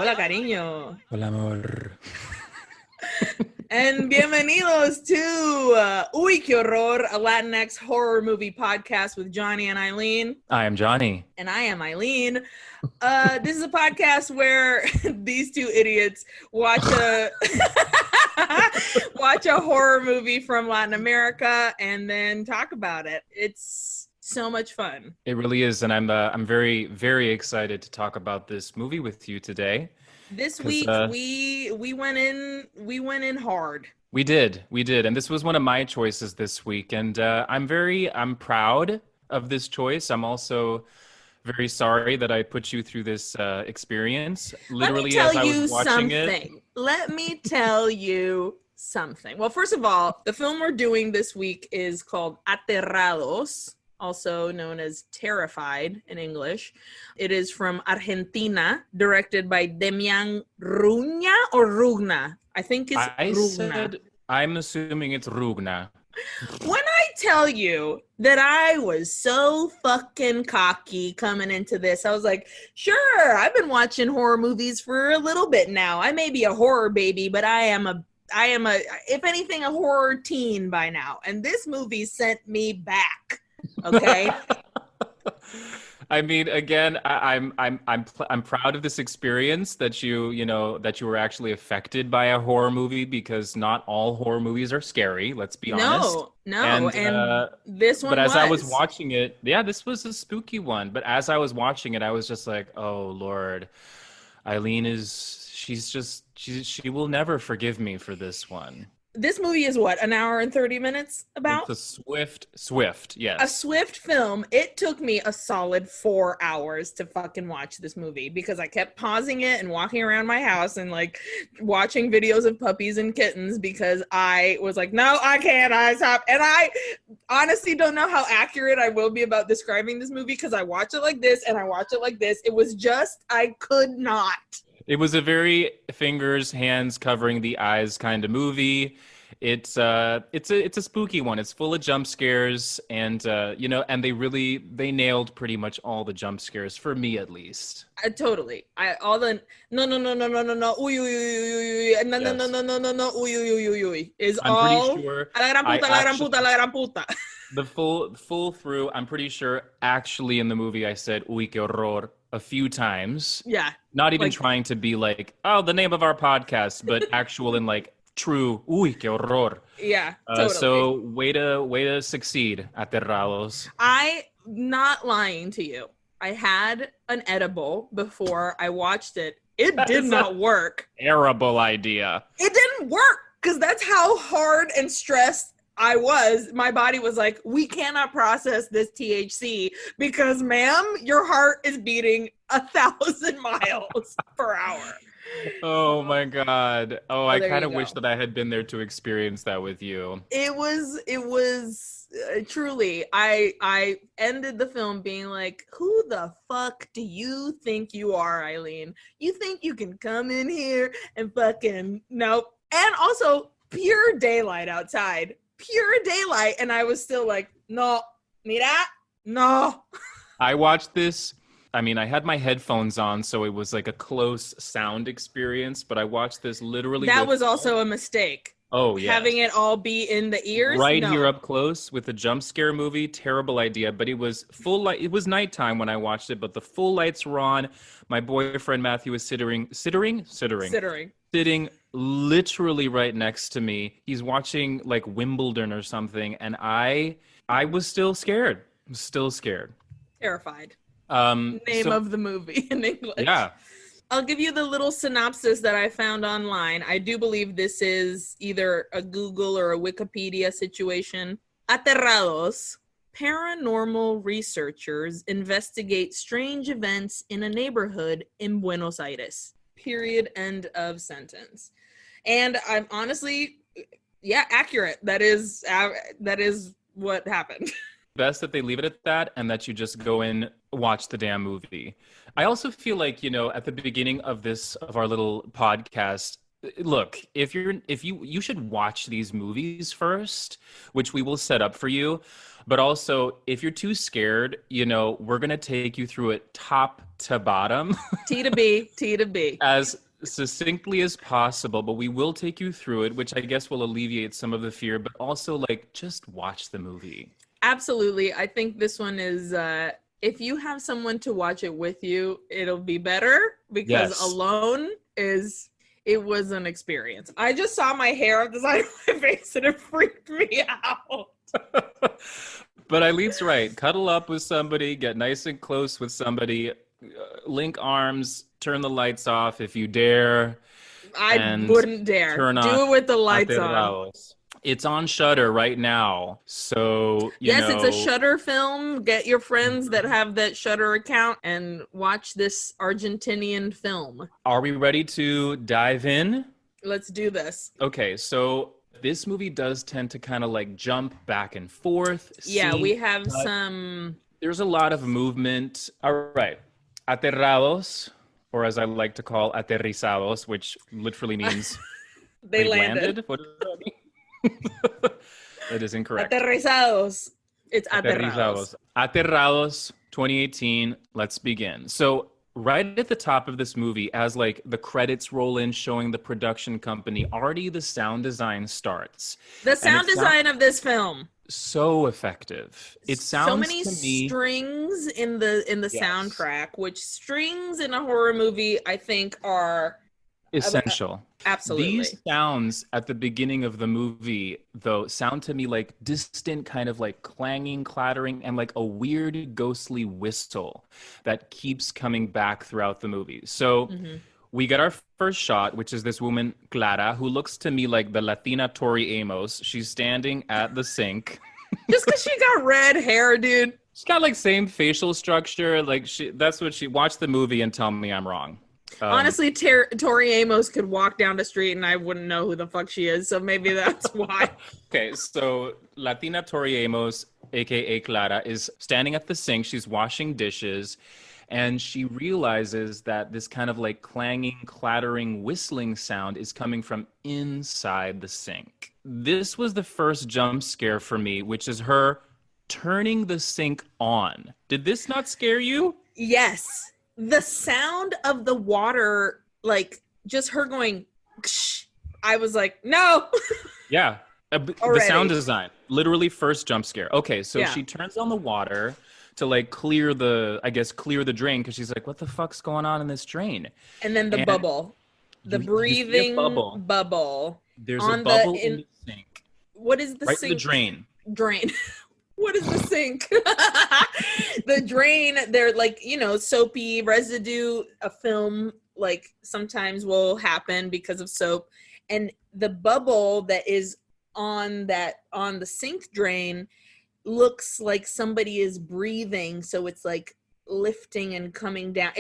Hola, cariño. Hola, amor. And bienvenidos to Uy, Que Horror, a Latinx horror movie podcast with Jonny and Aileen. I am Jonny. And I am Aileen. This is a podcast where these two idiots watch a watch a horror movie from Latin America and then talk about it. It's so much fun. It really is, and I'm very, very excited to talk about this movie with you today. This week we went in hard. We did, and this was one of my choices this week, and I'm proud of this choice. I'm also very sorry that I put you through this experience. Literally, as I was watching it. Let me tell you something. Well, first of all, the film we're doing this week is called Aterrados, also known as Terrified in English. It is from Argentina, directed by Demián Rugna or Rugna. I think it's Rugna. I'm assuming it's Rugna. When I tell you that I was so fucking cocky coming into this, I was like, sure, I've been watching horror movies for a little bit now. I may be a horror baby, but I am a, if anything, a horror teen by now. And this movie sent me back. Okay. I mean, again, I'm proud of this experience that you were actually affected by a horror movie, because not all horror movies are scary. Let's be honest. No, and this one. But as I was watching it, yeah, this was a spooky one. But as I was watching it, I was just like, oh Lord, Aileen she will never forgive me for this one. This movie is what, an hour and 30 minutes about? It's a swift, yes. A swift film. It took me a solid 4 hours to fucking watch this movie because I kept pausing it and walking around my house and like watching videos of puppies and kittens because I was like, no, I can't, I stop. And I honestly don't know how accurate I will be about describing this movie because I watch it like this and I watch it like this. It was just, I could not. It was a very fingers, hands covering the eyes kind of movie. It's a spooky one. It's full of jump scares, and and they nailed pretty much all the jump scares, for me at least. Totally. No, uy, uy, uy, uy, no, uy, uy, uy, uy, is I'm all. pretty sure. A la gran puta, la gran puta, la gran puta. The full through. I'm pretty sure. Actually, in the movie, I said "Uy, que horror" a few times. Yeah. Not even trying to be like, oh, the name of our podcast, but actual in like true. Uy, que horror. Yeah. Totally. So way to succeed, Aterrados. I not lying to you. I had an edible before I watched it. It did not work. Terrible idea. It didn't work because that's how hard and stressed I was. My body was like, we cannot process this THC because, ma'am, your heart is beating 1,000 miles per hour. Oh my God. Oh, I kind of wish that I had been there to experience that with you. It was truly, I ended the film being like, who the fuck do you think you are, Aileen? You think you can come in here and fucking, nope. And also pure daylight outside. Pure daylight, and I was still like, no, mira, no. I watched this. I mean, I had my headphones on, so it was like a close sound experience, but I watched this literally. That was also a mistake. Oh, yeah. Having it all be in the ears? Right here up close with a jump scare movie. Terrible idea, but it was full light. It was nighttime when I watched it, but the full lights were on. My boyfriend Matthew was sitting literally right next to me. He's watching like Wimbledon or something, and I was still scared. Terrified. Name of the movie in English. Yeah. I'll give you the little synopsis that I found online. I do believe this is either a Google or a Wikipedia situation. Aterrados. Paranormal researchers investigate strange events in a neighborhood in Buenos Aires. Period. End of sentence. And I'm honestly, yeah, accurate. That is what happened. Best that they leave it at that and that you just go in, watch the damn movie. I also feel like, at the beginning of our little podcast, Look, if you should watch these movies first, which we will set up for you. But also, if you're too scared, we're gonna take you through it top to bottom T to B, T to B. as succinctly as possible, but we will take you through it, which I guess will alleviate some of the fear, but also like just watch the movie. Absolutely. I think this one is if you have someone to watch it with you, it'll be better because Yes. alone it was an experience. I just saw my hair on the side of my face and it freaked me out. But Eileen's right. Cuddle up with somebody, get nice and close with somebody, link arms, turn the lights off if you dare, I and wouldn't dare. turn on Do it with the lights on. Aterrados. It's on Shudder right now. So, Yes, it's a Shudder film. Get your friends that have that Shudder account and watch this Argentinian film. Are we ready to dive in? Let's do this. Okay, so this movie does tend to kind of like jump back and forth. Yeah, scene we have cut. some. There's a lot of movement. All right. Aterrados, or as I like to call aterrizados, which literally means They they've landed. What does that mean? That is incorrect. Aterrizados. It's aterrados. Aterrados 2018. Let's begin. So right at the top of this movie, as like the credits roll in showing the production company, already the sound design starts. The sound design of this film. So effective. It sounds so many to me strings in the Yes. soundtrack, which strings in a horror movie I think are essential. absolutely. These sounds at the beginning of the movie, though, sound to me like distant, kind of like clanging, clattering, and like a weird ghostly whistle that keeps coming back throughout the movie. So we get our first shot, which is this woman, Clara, who looks to me like the Latina Tori Amos. She's standing at the sink. Just because she got red hair, dude. She's got like same facial structure. Like that's what she watch the movie and tell me I'm wrong. Honestly, Tori Amos could walk down the street and I wouldn't know who the fuck she is. So maybe that's why. Okay, so Latina Tori Amos, aka Clara, is standing at the sink. She's washing dishes, and she realizes that this kind of like clanging, clattering, whistling sound is coming from inside the sink. This was the first jump scare for me, which is her turning the sink on. Did this not scare you? Yes. The sound of the water, like just her going, ksh, I was like, no. Yeah. The sound design, literally first jump scare. Okay, so she turns on the water to like clear the drain because she's like, what the fuck's going on in this drain? And then the bubble, the breathing bubble. There's a bubble in the sink. What is the right sink? The drain. Drain. What is the sink? The drain, they're like, soapy residue. A film like sometimes will happen because of soap. And the bubble that is on the sink drain looks like somebody is breathing. So it's like lifting and coming down.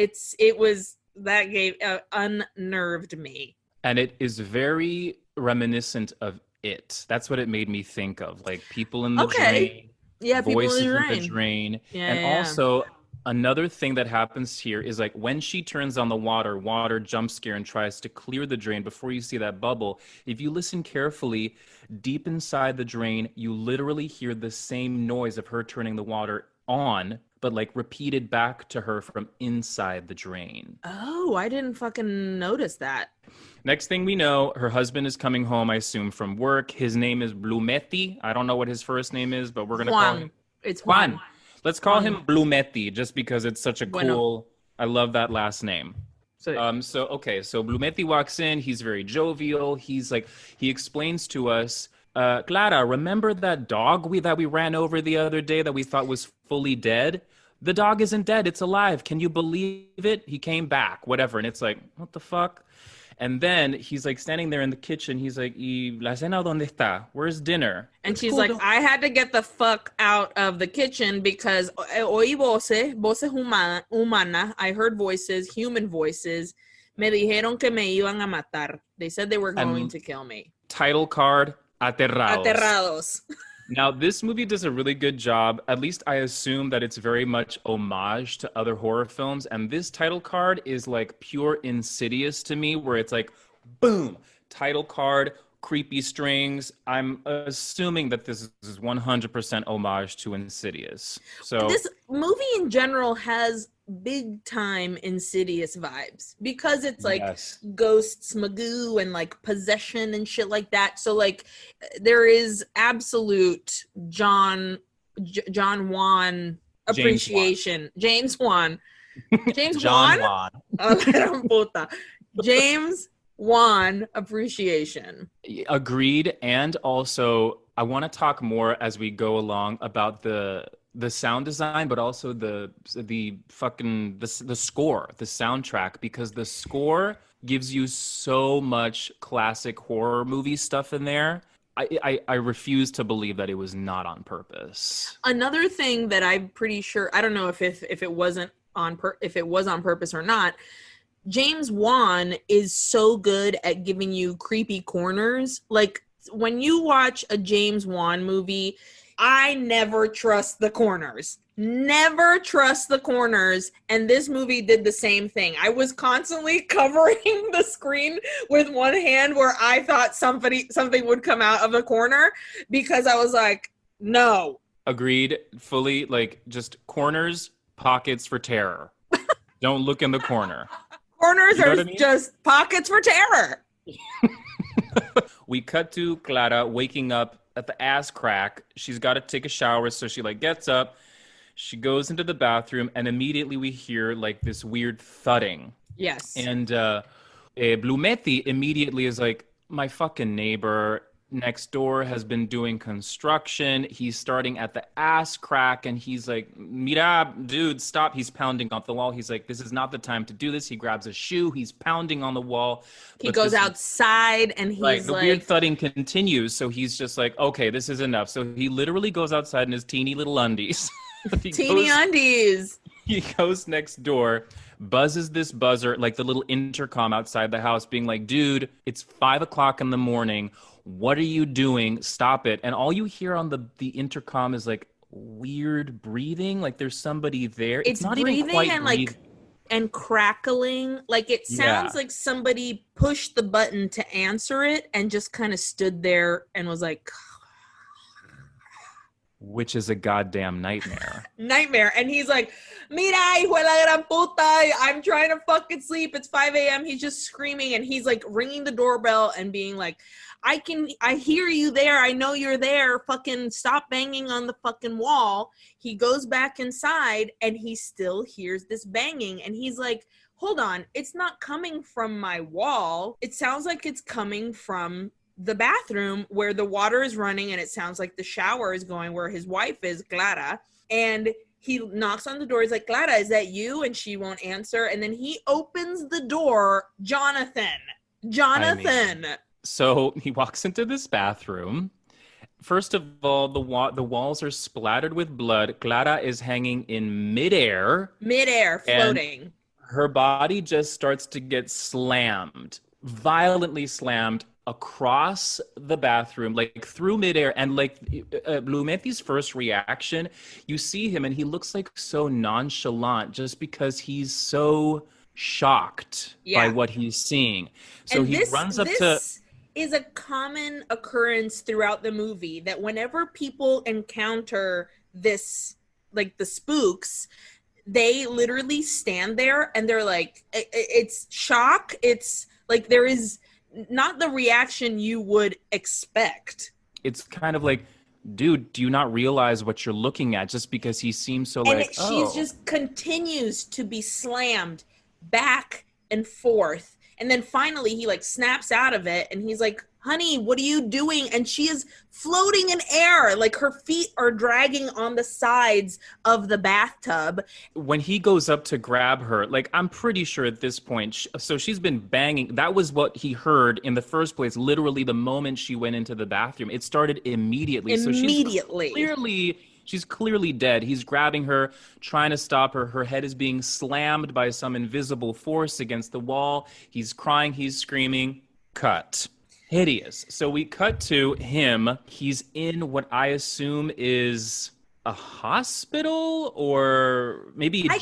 That unnerved me. And it is very reminiscent of It. That's what it made me think of. Like people in the drain. Yeah, voices people in the drain. Yeah, and also another thing that happens here is like when she turns on the water jump scare and tries to clear the drain before you see that bubble. If you listen carefully, deep inside the drain, you literally hear the same noise of her turning the water on, but like repeated back to her from inside the drain. Oh, I didn't fucking notice that. Next thing we know, her husband is coming home, I assume, from work. His name is Blumetti. I don't know what his first name is, but we're going to call him... It's Juan. Let's call him Blumetti, just because it's such a cool... I love that last name. So Blumetti walks in. He's very jovial. He explains to us, Clara, remember that dog that we ran over the other day that we thought was fully dead? The dog isn't dead. It's alive. Can you believe it? He came back, whatever. And it's like, what the fuck? And then he's like standing there in the kitchen. He's like, ¿Y la cena dónde está? Where's dinner? And she's like, I had to get the fuck out of the kitchen because oí voces humanas. I heard voices, human voices. Me dijeron que me iban a matar. They said they were going to kill me. Title card, Aterrados. Aterrados. Now, this movie does a really good job. At least I assume that it's very much homage to other horror films. And this title card is like pure Insidious to me, where it's like, boom, title card, creepy strings. I'm assuming that this is 100% homage to Insidious. So This movie in general has big time Insidious vibes because it's like yes, ghosts, magoo, and like possession and shit like that. So like there is absolute John Wan James Wan, appreciation. James Wan. James John Wan? Wan. James Wan appreciation. Agreed. And also, I want to talk more as we go along about the sound design, but also the fucking the score, the soundtrack, because the score gives you so much classic horror movie stuff in there. I refuse to believe that it was not on purpose. Another thing that I'm pretty sure, I don't know if it wasn't if it was on purpose or not. James Wan is so good at giving you creepy corners. Like when you watch a James Wan movie, I never trust the corners. Never trust the corners. And this movie did the same thing. I was constantly covering the screen with one hand where I thought something would come out of the corner because I was like, no. Agreed. Fully, like, just corners, pockets for terror. Don't look in the corner. Corners are just pockets for terror. We cut to Clara waking up at the ass crack. She's got to take a shower, so she like gets up. She goes into the bathroom, and immediately we hear like this weird thudding. Yes. And Blumetti immediately is like, my fucking neighbor next door has been doing construction. He's starting at the ass crack, and he's like, mira, dude, stop. He's pounding off the wall. He's like, this is not the time to do this. He grabs a shoe. He's pounding on the wall. He goes outside, and he's like... The weird thudding continues, so he's just like, okay, this is enough. So he literally goes outside in his teeny little undies. Undies. He goes next door, buzzes this buzzer, like the little intercom outside the house, being like, dude, it's 5 o'clock in the morning. What are you doing? Stop it. And all you hear on the intercom is like weird breathing. Like there's somebody there. It's not even quite and breathing. Like and crackling. Like it sounds like somebody pushed the button to answer it and just kind of stood there and was like, which is a goddamn nightmare. Nightmare. And he's like, mira, hijo de la gran puta, I'm trying to fucking sleep. It's 5 a.m. He's just screaming, and he's like ringing the doorbell and being like, I hear you there. I know you're there. Fucking stop banging on the fucking wall. He goes back inside, and he still hears this banging. And he's like, hold on. It's not coming from my wall. It sounds like it's coming from the bathroom where the water is running, and it sounds like the shower is going where his wife is, Clara. And he knocks on the door. He's like, Clara, is that you? And she won't answer. And then he opens the door. Jonathan. So he walks into this bathroom. First of all, the walls are splattered with blood. Clara is hanging in midair. Floating. Her body just starts to get slammed, violently slammed across the bathroom, like through midair. And like Blumetti's first reaction, you see him and he looks like so nonchalant just because he's so shocked by what he's seeing. So he runs up to... This is a common occurrence throughout the movie, that whenever people encounter this, like the spooks, they literally stand there and they're like, it's shock. It's like there is not the reaction you would expect. It's kind of like, dude, do you not realize what you're looking at? Just because he seems so like, she's just continues to be slammed back and forth. And then finally he like snaps out of it and he's like, honey, what are you doing? And she is floating in air. Like her feet are dragging on the sides of the bathtub. When he goes up to grab her, like I'm pretty sure at this point, so she's been banging. That was what he heard in the first place. Literally the moment she went into the bathroom, it started immediately. So she's clearly dead. He's grabbing her, trying to stop her. Her head is being slammed by some invisible force against the wall. He's crying, he's screaming. Cut. Hideous. So we cut to him. He's in what I assume is a hospital or maybe a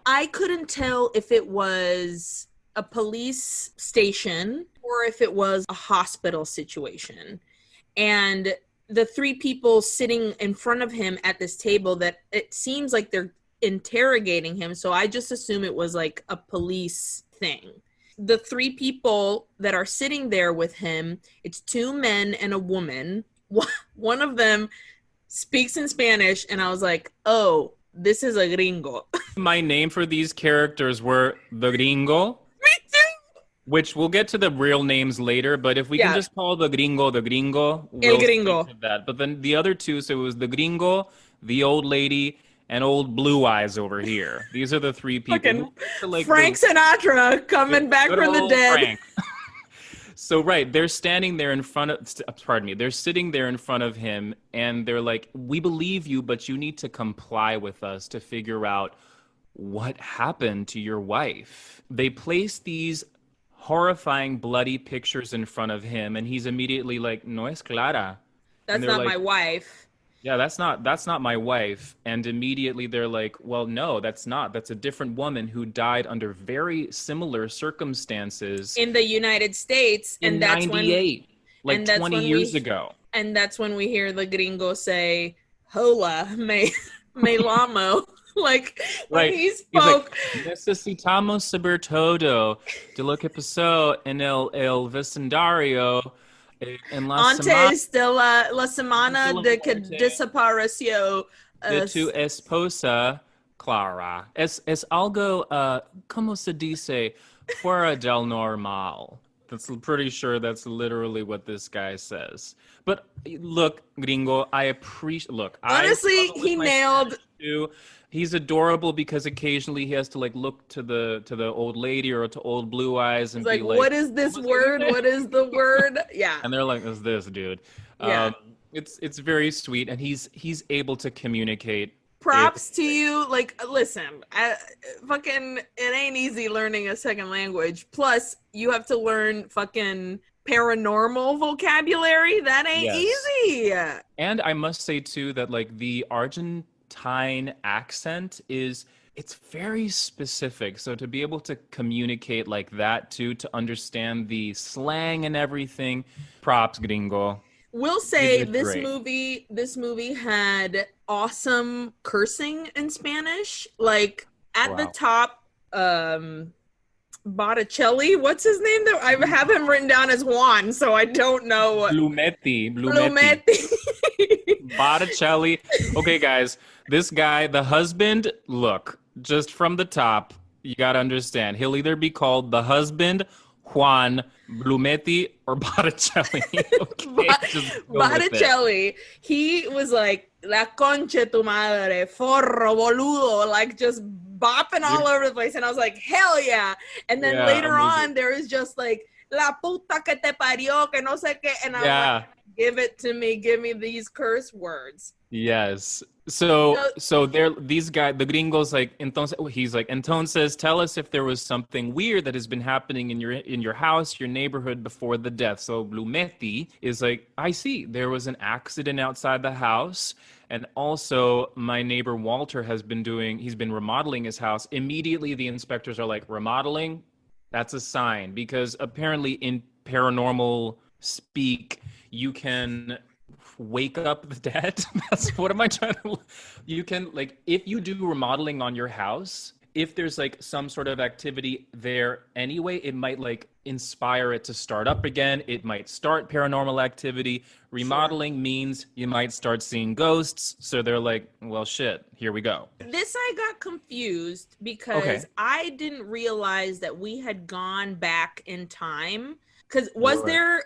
I couldn't tell if it was a police station or if it was a hospital situation. And the three people sitting in front of him at this table, that it seems like they're interrogating him. So I just assume it was like a police thing. The three people that are sitting there with him, it's two men and a woman. One of them speaks in Spanish, and I was like, oh, this is a gringo. My name for these characters were the gringo. Me too. Which we'll get to the real names later, but if we can just call the gringo, El gringo. speak to that. But then the other two, so it was the gringo, the old lady, and old blue eyes over here. These are the three people. Like Frank Sinatra coming back from the dead. Frank. So, right, they're standing there in front of, they're sitting there in front of him, and they're like, we believe you, but you need to comply with us to figure out what happened to your wife. They place these horrifying, bloody pictures in front of him, and he's immediately like, no es Clara. That's not like, my wife. Yeah, that's not my wife. And immediately they're like, well, no, that's not. That's a different woman who died under very similar circumstances. In the United States. In 98, like 20 years ago. And that's when we hear the gringo say, hola, me lamo. Like, when he spoke. He's like, necesitamos saber todo de lo que pasó en el vecindario. Antes de la semana de que desapareció de tu esposa, Clara. Es algo, como se dice, fuera del normal. That's pretty sure that's literally what this guy says. But look, gringo, I appreciate. Look, honestly, he nailed. He's adorable because occasionally he has to like look to the old lady or to old blue eyes and be like, what is this word? What is the word? Yeah. And they're like, "What's this, dude?" Yeah. It's very sweet, and he's able to communicate. Props to you. Like, listen, it ain't easy learning a second language. Plus, you have to learn fucking paranormal vocabulary. That ain't easy. And I must say too that like the Argentine accent it's very specific. So to be able to communicate like that too, to understand the slang and everything, props, gringo. We'll say this movie had awesome cursing in Spanish. Like at the top, Botticelli, what's his name? I have him written down as Juan, so I don't know. Blumetti. Botticelli. Okay, guys, this guy, the husband, look, just from the top, you got to understand, he'll either be called the husband, Juan, Blumetti, or Botticelli. Okay, Botticelli, he was like, la concha tu madre, forro, boludo, like just bopping all over the place. And I was like, hell yeah. And then later on, there is just like, la puta que te parió, que no sé qué. And I was like, give it to me. Give me these curse words. Yes. So there, these guys, the gringos, like, entonces, tell us if there was something weird that has been happening in your house, your neighborhood before the death. So Blumetti is like, I see, there was an accident outside the house. And also my neighbor Walter he's been remodeling his house. Immediately the inspectors are like, remodeling? That's a sign, because apparently in paranormal speak, you can wake up the dead. That's what am I trying to, you can, like, if you do remodeling on your house, if there's like some sort of activity there anyway, it might like inspire it to start up again. It might start paranormal activity. Remodeling means you might start seeing ghosts. So they're like, well, shit, here we go. This I got confused because I didn't realize that we had gone back in time. Because was there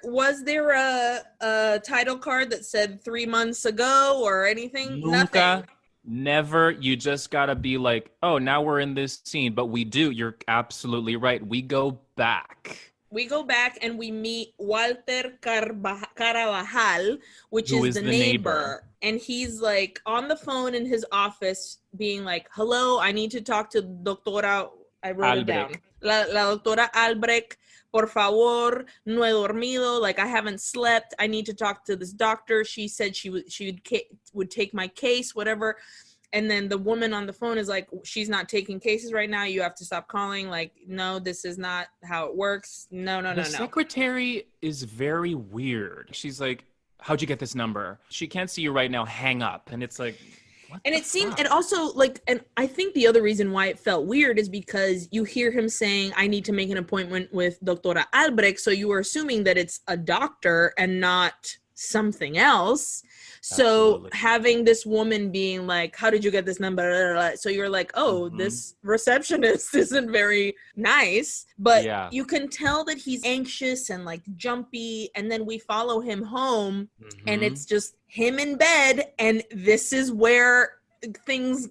a title card that said 3 months ago or anything? Nothing. Never. You just gotta be like, oh, now we're in this scene. But we do. You're absolutely right. We go back. We go back and we meet Walter Carvajal, which is the neighbor. And he's like on the phone in his office being like, hello, I need to talk to Doctora. I wrote it down. La Doctora Albrecht. Por favor, no he dormido. Like, I haven't slept. I need to talk to this doctor. She said she would take my case, whatever. And then the woman on the phone is like, she's not taking cases right now. You have to stop calling. Like, no, this is not how it works. No. The secretary is very weird. She's like, how'd you get this number? She can't see you right now. Hang up. And it's like, what and the it seemed, fuck? and also like, and I think the other reason why it felt weird is because you hear him saying, I need to make an appointment with Doctora Albrecht. So you were assuming that it's a doctor and not something else. So Absolutely. having this woman being like, how did you get this number? So you're like, oh, this receptionist isn't very nice. But you can tell that he's anxious and like jumpy. And then we follow him home and it's just him in bed. And this is where things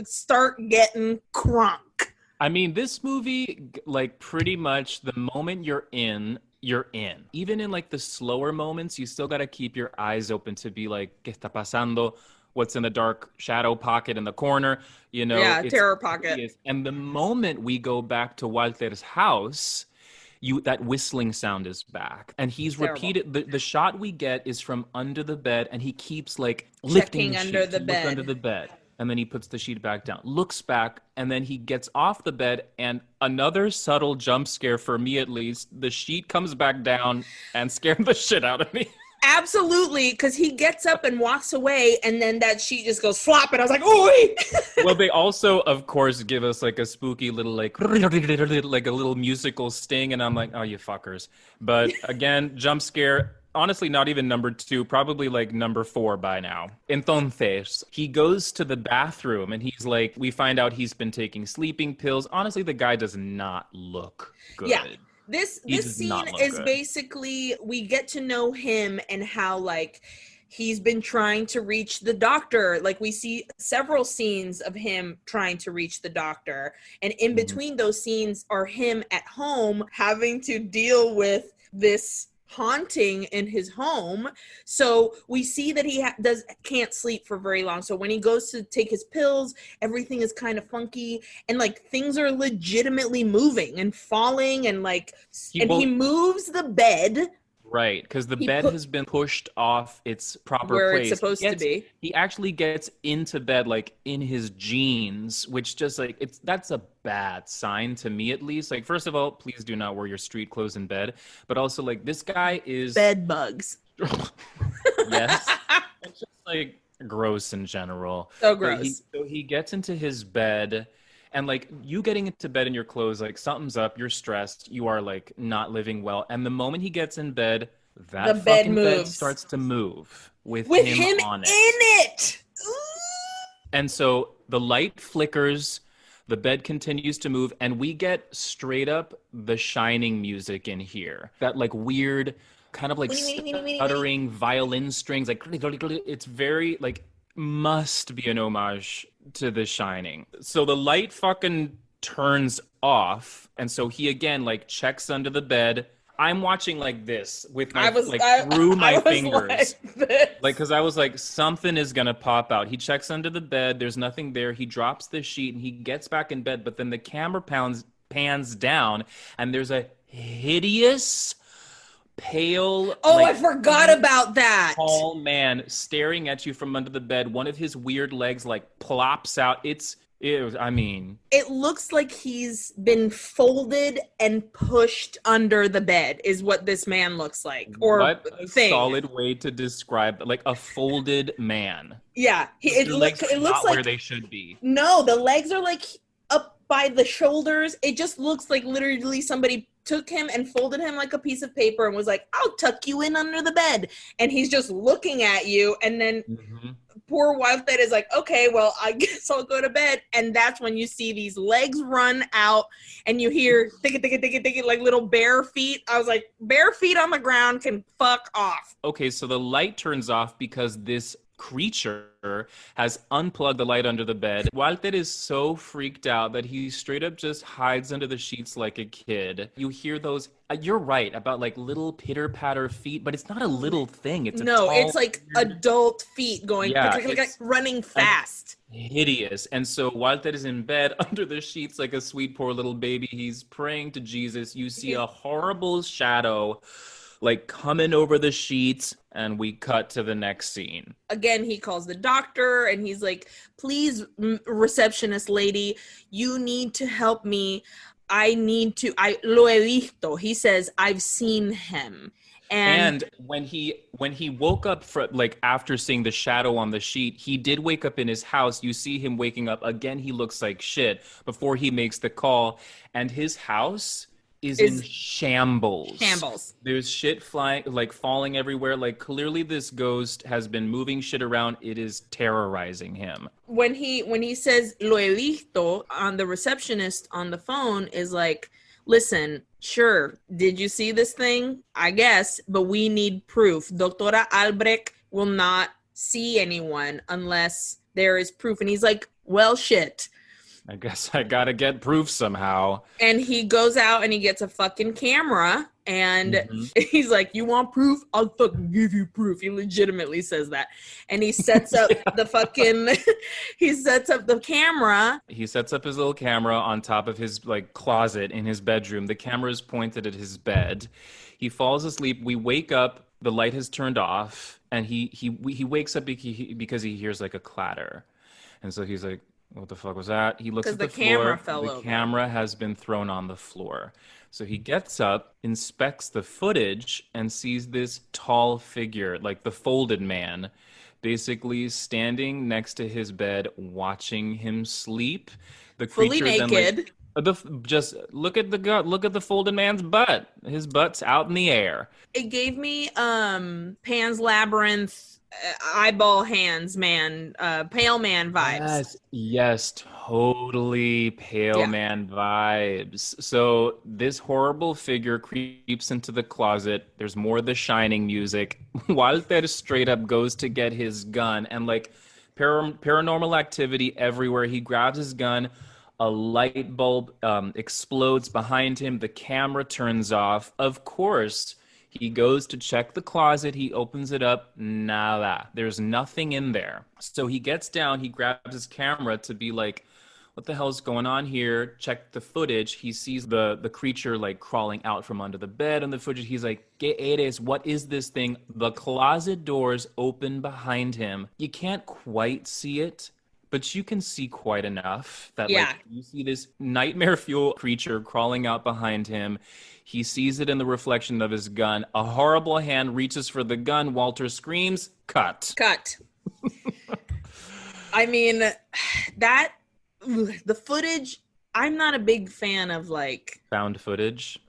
start getting crunk. I mean, this movie, like pretty much the moment you're in. Even in like the slower moments, you still got to keep your eyes open to be like, ¿Qué está pasando? What's in the dark shadow pocket in the corner? You know, yeah, terror pocket. And the moment we go back to Walter's house, that whistling sound is back, and he's repeated. The shot we get is from under the bed, and he keeps like lifting the under the bed. Under the bed. And then he puts the sheet back down, looks back, and then he gets off the bed, and another subtle jump scare, for me at least, the sheet comes back down and scared the shit out of me. Absolutely, because he gets up and walks away, and then that sheet just goes flop, and I was like, "Ooh!" Well, they also, of course, give us like a spooky little like a little musical sting, and I'm like, "Oh, you fuckers!" But again, jump scare. Honestly, not even number 2, probably like number 4 by now. Entonces, he goes to the bathroom and he's like, we find out he's been taking sleeping pills. Honestly, the guy does not look good. Yeah. This scene is basically, we get to know him and how like he's been trying to reach the doctor. Like we see several scenes of him trying to reach the doctor. And in between those scenes are him at home having to deal with this haunting in his home. So we see that he can't sleep for very long. So when he goes to take his pills, everything is kind of funky and like things are legitimately moving and falling and like he moves the bed. Right, because the bed has been pushed off its proper where place. It's supposed to be. He actually gets into bed like in his jeans, which just like that's a bad sign to me at least. Like, first of all, please do not wear your street clothes in bed. But also, like, this guy is bed bugs. Yes, it's just like gross in general. So gross. So he gets into his bed. And like you getting into bed in your clothes, like something's up, you're stressed, you are like not living well. And the moment he gets in bed, that fucking bed starts to move with him on it. In it. Ooh. And so the light flickers, the bed continues to move, and we get straight up The Shining music in here. That like weird kind of like stuttering violin strings, like it's very like must be an homage to The Shining. So the light fucking turns off, and so he again like checks under the bed. I'm watching like this with my through my fingers, like because I was like something is gonna pop out. He checks under the bed. There's nothing there. He drops the sheet and he gets back in bed. But then the camera pans down, and there's a hideous, pale. I forgot about that. Tall man staring at you from under the bed. One of his weird legs like plops out. It looks like he's been folded and pushed under the bed is what this man looks like. Or what a solid way to describe like a folded man. Yeah, it looks like where they should be. No, the legs are like up by the shoulders. It just looks like literally somebody took him and folded him like a piece of paper and was like, I'll tuck you in under the bed. And he's just looking at you. And then poor Walter is like, okay, well, I guess I'll go to bed. And that's when you see these legs run out and you hear like little bare feet. I was like, bare feet on the ground can fuck off. Okay, so the light turns off because this creature has unplugged the light under the bed. Walter is so freaked out that he straight up just hides under the sheets like a kid. You hear those, you're right about like little pitter patter feet, but it's not a little thing. It's it's like adult feet going like running fast. Hideous. And so Walter is in bed under the sheets like a sweet poor little baby. He's praying to Jesus. You see a horrible shadow like coming over the sheets, And we cut to the next scene. Again, he calls the doctor and he's like, please, receptionist lady, you need to help me. I lo he visto. He says, I've seen him. And when he woke up like after seeing the shadow on the sheet, he did wake up in his house. You see him waking up again. He looks like shit before he makes the call, and his house is in shambles. There's shit flying, like falling everywhere. Like clearly this ghost has been moving shit around. It is terrorizing him. When he says lo he visto, on the receptionist on the phone is like, listen, sure, did you see this thing? I guess, but we need proof. Doctora Albrecht will not see anyone unless there is proof. And he's like, well, shit. I guess I gotta get proof somehow. And he goes out and he gets a fucking camera and he's like, you want proof? I'll fucking give you proof. He legitimately says that. And he sets up the fucking, he sets up the camera. He sets up his little camera on top of his like closet in his bedroom. The camera is pointed at his bed. He falls asleep. We wake up. The light has turned off. And he wakes up because he hears like a clatter. And so he's like, what the fuck was that? He looks at the floor. Camera fell over. The camera has been thrown on the floor. So he gets up, inspects the footage, and sees this tall figure, like the folded man, basically standing next to his bed, watching him sleep. The fully naked. Just look at the folded man's butt. His butt's out in the air. It gave me Pan's Labyrinth, eyeball hands man, Pale Man vibes. Yes, totally Pale Man vibes. So this horrible figure creeps into the closet. There's more The Shining music. Walter straight up goes to get his gun, and like paranormal activity everywhere. He grabs his gun. A light bulb explodes behind him. The camera turns off. Of course, he goes to check the closet. He opens it up. Nada. There's nothing in there. So he gets down. He grabs his camera to be like, what the hell's going on here? Check the footage. He sees the creature like crawling out from under the bed on the footage. He's like, ¿Qué eres? What is this thing? The closet doors open behind him. You can't quite see it, but you can see quite enough that like you see this nightmare fuel creature crawling out behind him. He sees it in the reflection of his gun. A horrible hand reaches for the gun. Walter screams, cut. I mean, the footage, I'm not a big fan of like found footage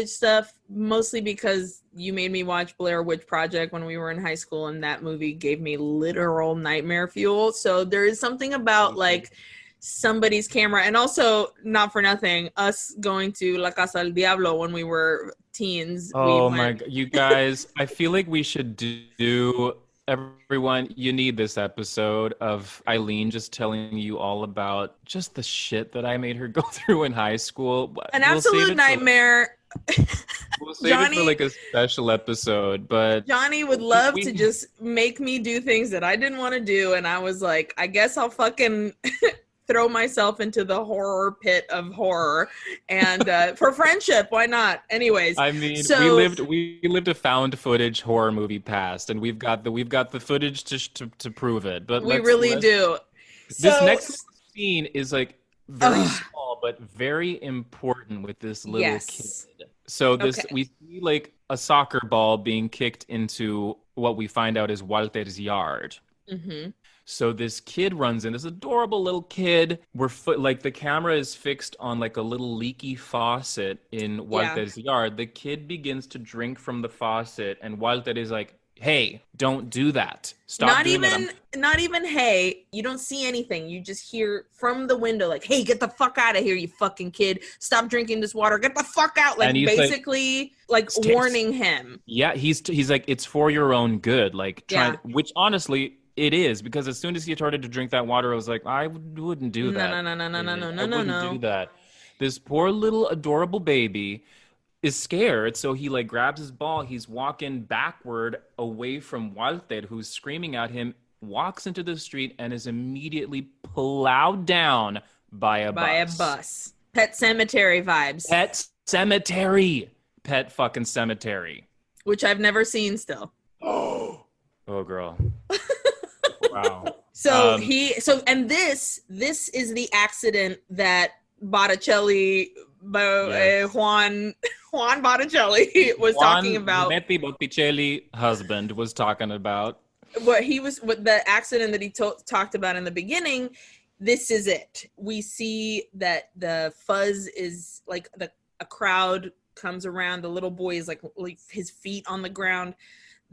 stuff, mostly because you made me watch Blair Witch Project when we were in high school, and that movie gave me literal nightmare fuel. So there is something about like somebody's camera, and also, not for nothing, us going to La Casa del Diablo when we were teens. Oh my God, you guys, I feel like we should do, everyone, you need this episode of Aileen just telling you all about just the shit that I made her go through in high school. An absolute nightmare. We'll save it for like a special episode, but Johnny would love to just make me do things that I didn't want to do, and I was like, I guess I'll fucking throw myself into the horror pit of horror, and for friendship, why not? Anyways, I mean, we lived a found footage horror movie past, and we've got the footage to prove it. But we really do. This next scene is like very small but very important with this little kid. So we see like a soccer ball being kicked into what we find out is Walter's yard. Mm-hmm. So this kid runs in, this adorable little kid. Like the camera is fixed on like a little leaky faucet in Walter's yard. The kid begins to drink from the faucet, and Walter is like, hey, don't do that. Stop doing that. Not even, hey, you don't see anything. You just hear from the window, like, hey, get the fuck out of here, you fucking kid. Stop drinking this water. Get the fuck out. Like, basically, like warning him. Yeah, he's like, it's for your own good. Like, which honestly, it is, because as soon as he started to drink that water, I was like, I wouldn't do that. No. I wouldn't do that. This poor little adorable baby is scared, so he like grabs his ball. He's walking backward away from Walter, who's screaming at him, walks into the street, and is immediately plowed down by a bus. Pet Cemetery vibes. Pet fucking cemetery. Which I've never seen still. Oh, girl. Wow. So this is the accident that Botticelli, Yes. Juan Botticelli was talking Juan about. Betty Botticelli husband was talking about. What the accident that he talked about in the beginning. This is it. We see that the fuzz is like a crowd comes around. The little boy is like his feet on the ground.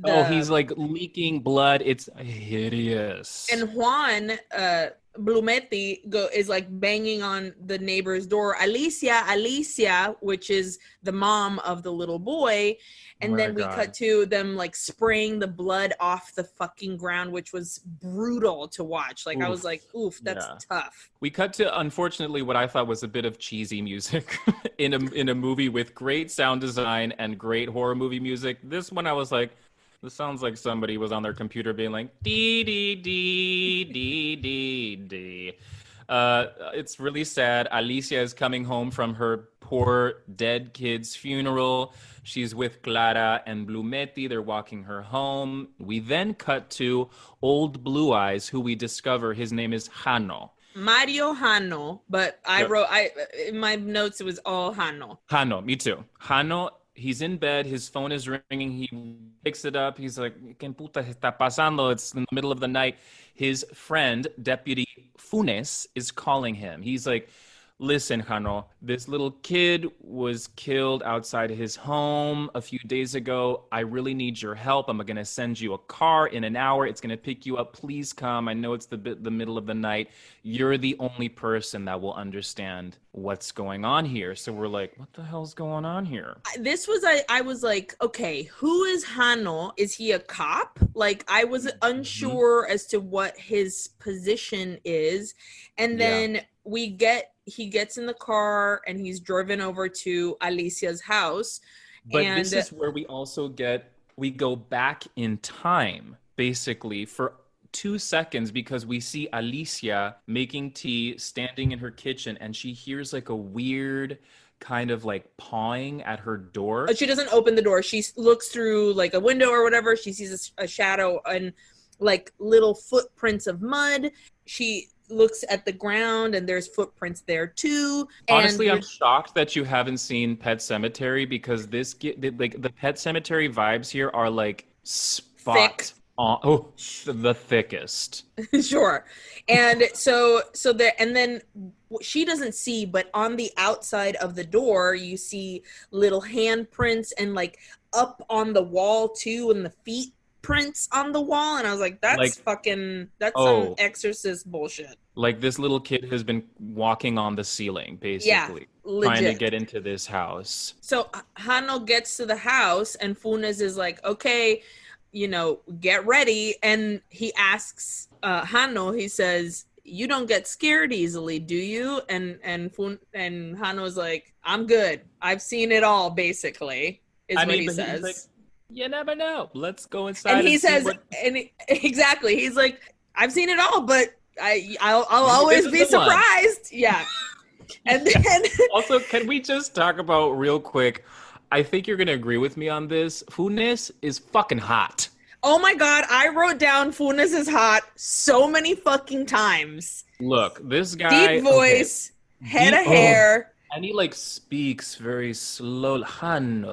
Oh, he's like leaking blood. It's hideous. And Juan Blumetti is like banging on the neighbor's door, Alicia, which is the mom of the little boy. And then we cut to them like spraying the blood off the fucking ground, which was brutal to watch. Like, oof. I was like, oof, that's tough. We cut to, unfortunately, what I thought was a bit of cheesy music in a movie with great sound design and great horror movie music. This one I was like, this sounds like somebody was on their computer being like, dee, dee, dee, dee, dee, dee. It's really sad. Alicia is coming home from her poor dead kid's funeral. She's with Clara and Blumetti. They're walking her home. We then cut to old Blue Eyes, who we discover his name is Jano. Mario Jano, but in my notes, it was all Jano. Jano, me too. Jano. He's in bed. His phone is ringing. He picks it up. He's like, ¿Qué puta está pasando? It's in the middle of the night. His friend, Deputy Funes, is calling him. He's like, listen, Jano, this little kid was killed outside his home a few days ago. I really need your help. I'm going to send you a car in an hour. It's going to pick you up. Please come. I know it's the middle of the night. You're the only person that will understand what's going on here. So we're like, what the hell's going on here? I was like, okay, who is Jano? Is he a cop? Like, I was unsure as to what his position is. And then he gets in the car and he's driven over to Alicia's house. But this is where we go back in time, basically, for 2 seconds, because we see Alicia making tea, standing in her kitchen, and she hears like a weird kind of like pawing at her door. She doesn't open the door. She looks through like a window or whatever. She sees a shadow and like little footprints of mud. She looks at the ground and there's footprints there too. Honestly, I'm shocked that you haven't seen Pet Sematary, because the Pet Sematary vibes here are like spot on, the thickest. Sure. And and then she doesn't see, but on the outside of the door you see little handprints and like up on the wall too, and the feet prints on the wall, and I was like, that's some exorcist bullshit. Like, this little kid has been walking on the ceiling, basically, trying to get into this house. So Jano gets to the house and Funes is like, okay, get ready. And he asks Jano, he says, you don't get scared easily, do you? And Jano's like, I'm good. I've seen it all, basically, what he says. He's like, you never know. Let's go inside. And he says, exactly. He's like, I've seen it all, but I'll always be surprised. Yeah. And then also, can we just talk about real quick? I think you're gonna agree with me on this. Funes is fucking hot. Oh my God, I wrote down Funes is hot so many fucking times. Look, this guy, deep voice, head of hair. And he like speaks very slowly. Wow,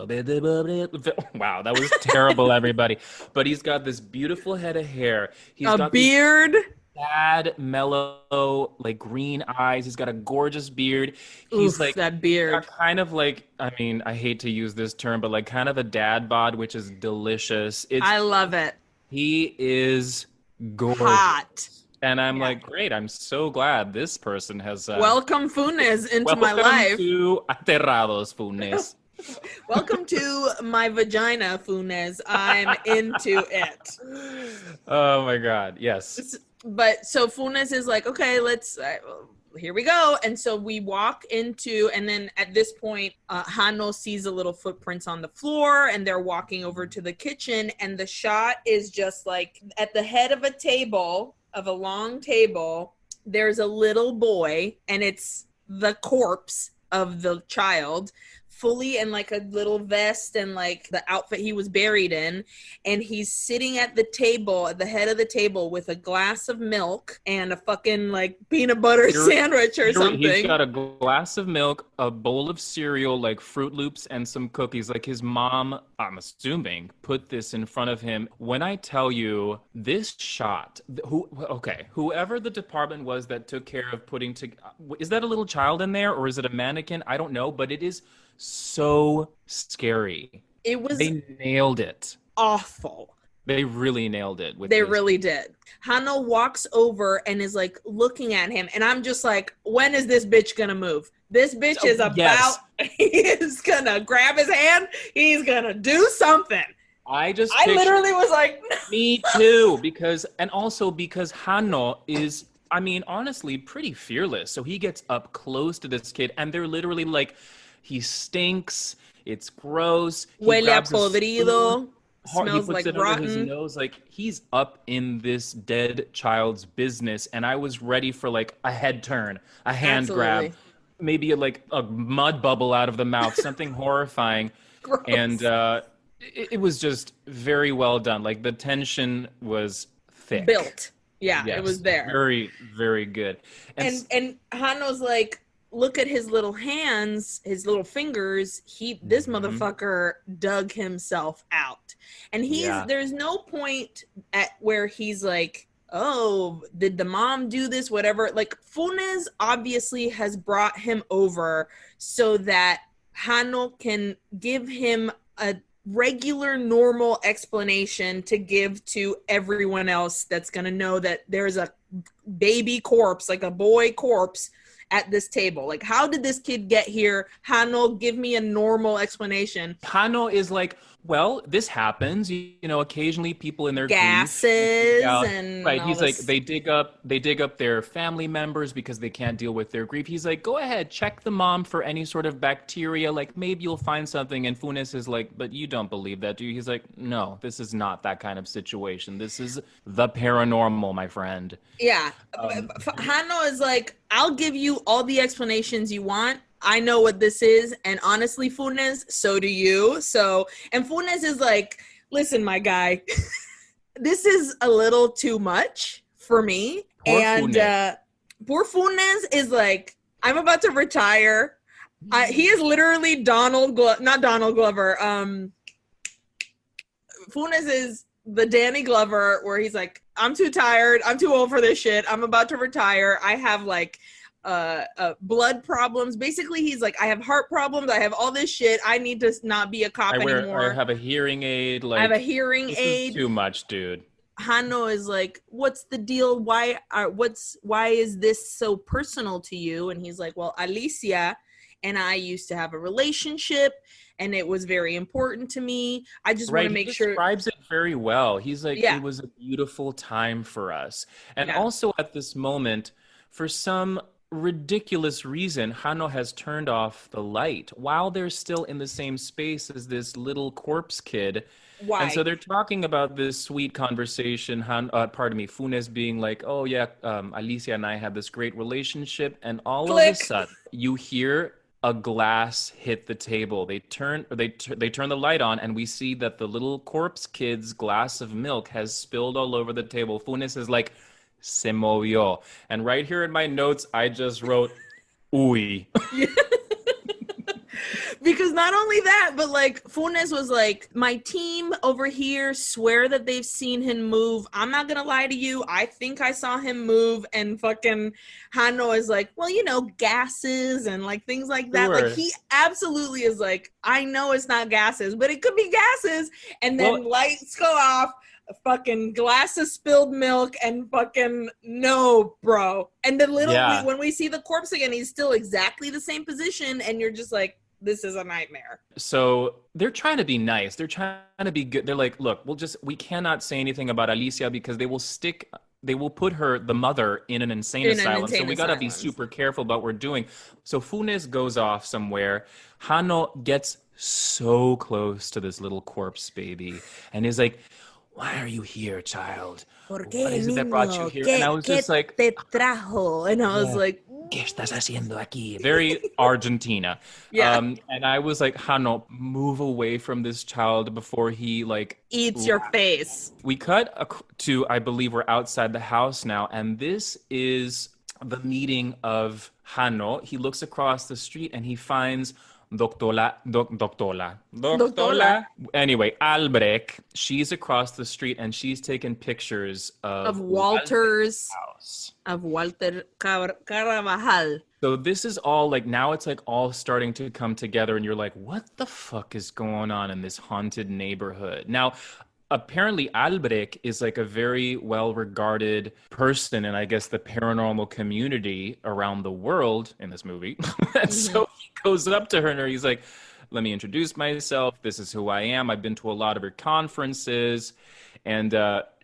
that was terrible, everybody. But he's got this beautiful head of hair. He's got beard. Sad, mellow, like green eyes. He's got a gorgeous beard. He's like that beard. Kind of like, I mean, I hate to use this term, but like kind of a dad bod, which is delicious. I love it. He is gorgeous. Hot. And I'm like, great, I'm so glad this person has... welcome Funes into my life. Welcome to Aterrados, Funes. Welcome to my vagina, Funes. I'm into it. Oh my God, yes. But so Funes is like, okay, let's... here we go. And so we walk into, and then at this point, Jano sees a little footprints on the floor, and they're walking over to the kitchen, and the shot is just like at the head of a long table, there's a little boy, and it's the corpse of the child fully in like a little vest and like the outfit he was buried in, and he's sitting at the table, at the head of the table, with a glass of milk and a fucking like peanut butter sandwich or something. He's got a glass of milk, a bowl of cereal, like Fruit Loops, and some cookies. Like his mom, I'm assuming, put this in front of him. When I tell you this shot, whoever the department was that took care of putting to, is that a little child in there or is it a mannequin? I don't know, but it is so scary. They nailed it. Awful. They really nailed it. They really did. Hano walks over and is like looking at him, and I'm just like, when is this bitch gonna move? This bitch is about, he is gonna grab his hand, he's gonna do something. I literally was like, me too, because Hano is, I mean, honestly, pretty fearless. So he gets up close to this kid, and they're literally like, he stinks, it's gross. Huele a podrido. Smells like rotten. His nose, like he's up in this dead child's business, and I was ready for like a head turn, a hand grab, maybe like a mud bubble out of the mouth, something horrifying. Gross. And it was just very well done. Like the tension was thick, built. Yeah, yes, it was there. Very, very good. And Hano's like, look at his little hands, his little fingers. This motherfucker dug himself out. And there's no point at where he's like, oh, did the mom do this? Whatever. Like, Funes obviously has brought him over so that Hano can give him a regular, normal explanation to give to everyone else that's going to know that there's a baby corpse, like a boy corpse, at this table. Like, how did this kid get here? Hano, give me a normal explanation. Hano is like, well, this happens. You know, occasionally people in their gases and right. He's like, they dig up their family members because they can't deal with their grief. He's like, go ahead, check the mom for any sort of bacteria. Like maybe you'll find something. And Funes is like, but you don't believe that, do you? He's like, no, this is not that kind of situation. This is the paranormal, my friend. Yeah. Hano is like, I'll give you all the explanations you want. I know what this is, and honestly, Funes, so do you. And Funes is like, listen, my guy, this is a little too much for me. Poor Funes is like, I'm about to retire. He is literally not Donald Glover. Funes is the Danny Glover, where he's like, I'm too tired. I'm too old for this shit. I'm about to retire. I have like blood problems. Basically, he's like, I have heart problems. I have all this shit. I need to not be a cop anymore. I have a hearing aid. Like, I have a hearing this aid. Is too much, dude. Hano is like, what's the deal? Why is this so personal to you? And he's like, well, Alicia and I used to have a relationship, and it was very important to me. I just want to make sure. He describes it very well. He's like, It was a beautiful time for us. And also at this moment, for some ridiculous reason, Hano has turned off the light while they're still in the same space as this little corpse kid. Why? And so they're talking about this sweet conversation. Funes being like, oh yeah, Alicia and I had this great relationship. And all of a sudden you hear a glass hit the table. They turn the light on, and we see that the little corpse kid's glass of milk has spilled all over the table. Funes is like, se movió. And right here in my notes, I just wrote, uy. Because not only that, but like Funes was like, my team over here swear that they've seen him move. I'm not gonna lie to you. I think I saw him move. And fucking Hano is like, well, you know, gases and like things like that. Sure. Like he absolutely is like, I know it's not gases, but it could be gases. And then lights go off. Fucking glass of spilled milk, and fucking no, bro. And the when we see the corpse again, he's still exactly the same position, and you're just like, this is a nightmare. So they're trying to be nice. They're trying to be good. They're like, look, we cannot say anything about Alicia because they will put the mother in an insane asylum. So we got to be super careful about what we're doing. So Funes goes off somewhere. Hano gets so close to this little corpse baby and is like, why are you here, child? What is it that brought you here? And I was just like, te trajo? And I was like, ¿Qué estás haciendo aquí? Very Argentina. Yeah. And I was like, Hano, move away from this child before he like Eats your laughs. face. We cut to, I believe we're outside the house now, and this is the meeting of Hano. He looks across the street and he finds Doctora Doctola. Anyway, Albrecht. She's across the street and she's taking pictures of of Walter's Walter's, house. of Walter Carvajal. So this is all like now it's like all starting to come together, and you're like, what the fuck is going on in this haunted neighborhood? Now, apparently Albrecht is like a very well regarded person in I guess the paranormal community around the world in this movie. And Mm-hmm. so he goes up to her and he's like, let me introduce myself. This is who I am. I've been to a lot of her conferences. And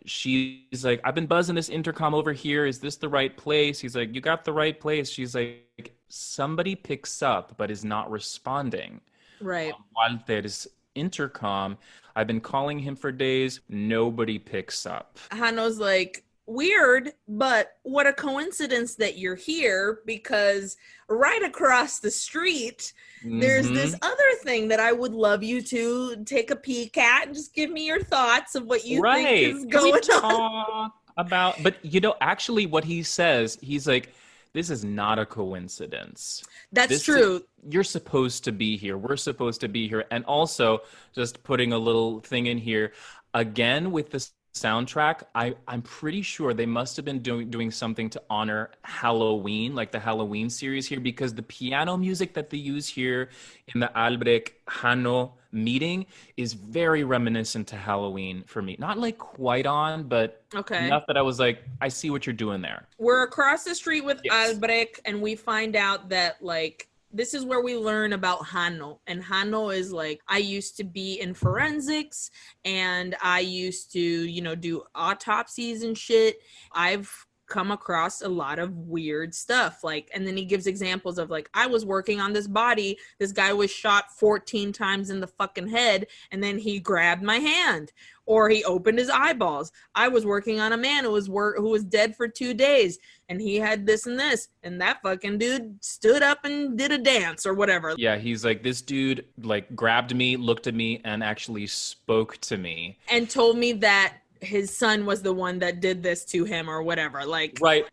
she's like, I've been buzzing this intercom over here. Is this the right place? He's like, you got the right place. She's like, somebody picks up but is not responding. Right. Walter's intercom. I've been calling him for days. Nobody picks up. Hano's like, weird, but what a coincidence that you're here, because right across the street, there's this other thing that I would love you to take a peek at and just give me your thoughts of what you think is Can we going on. talk about, but you know, actually what he says, he's like, this is not a coincidence. That's true. You're supposed to be here. We're supposed to be here. And also, just putting a little thing in here, again with the soundtrack, I'm pretty sure they must have been doing something to honor Halloween, like the Halloween series here, because the piano music that they use here in the Albrecht Hano meeting is very reminiscent to Halloween for me. Not like quite on, but Okay. enough that I was like, I see what you're doing there. We're across the street with Yes. Albrecht, and we find out that, like, this is where we learn about Hano. And Hano is like, I used to be in forensics, and I used to, you know, do autopsies and shit. I've come across a lot of weird stuff. Like, and then he gives examples of, like, I was working on this body. This guy was shot 14 times in the fucking head, and then he grabbed my hand. Or he opened his eyeballs. I was working on a man who was dead for 2 days, and he had this and this, and that fucking dude stood up and did a dance or whatever. Yeah, he's like, this dude like grabbed me, looked at me, and actually spoke to me. And told me that his son was the one that did this to him or whatever. Like, Right.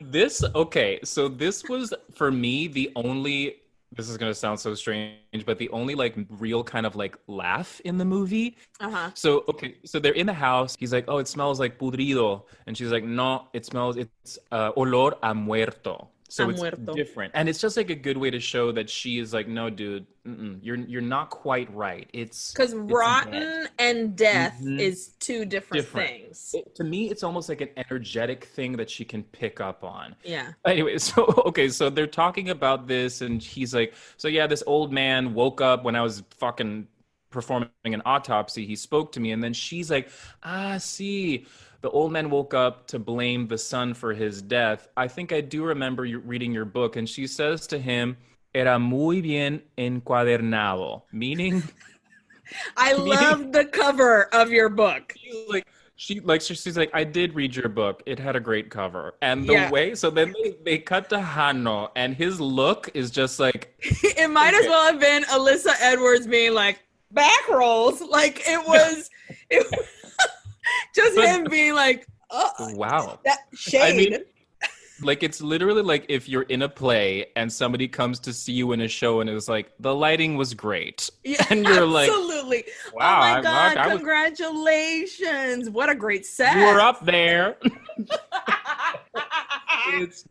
So this was for me the only, this is going to sound so strange, but the only like real kind of like laugh in the movie. So they're in the house. He's like, oh, it smells like pudrido. And she's like, no, it's olor a muerto. So it's different. And it's just like a good way to show that she is like, no, dude, you're not quite right. Because rotten and death is two different things. To me, it's almost like an energetic thing that she can pick up on. Yeah. Anyway, so they're talking about this, and he's like, so yeah, this old man woke up when I was fucking performing an autopsy. He spoke to me, and then she's like, see. The old man woke up to blame the son for his death. I think I do remember you reading your book, and she says to him, "Era muy bien encuadernado," meaning I love the cover of your book. She's like, I did read your book. It had a great cover. And the way, so then they cut to Hano, and his look is just like, it might as well have been Alyssa Edwards being like, back rolls. Like, it was just him being like, oh, wow, that shade. I mean, like, it's literally like if you're in a play and somebody comes to see you in a show and it's like, the lighting was great. Yeah, and you're absolutely. Like, wow, oh my God, congratulations. What a great set. You were up there.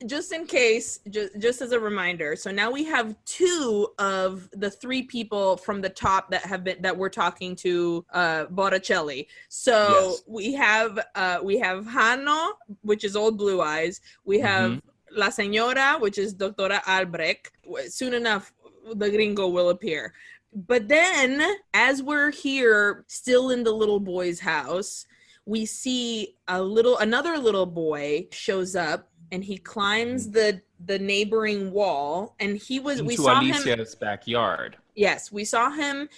Just in case, just as a reminder, so now we have two of the three people from the top that we're talking to Botticelli. So we have Hano, which is Old Blue Eyes. We have La Señora, which is Doctora Albrecht. Soon enough, the gringo will appear. But then, as we're here, still in the little boy's house, we see another little boy shows up, and he climbs the neighboring wall, and we saw Alicia's backyard. Yes, we saw him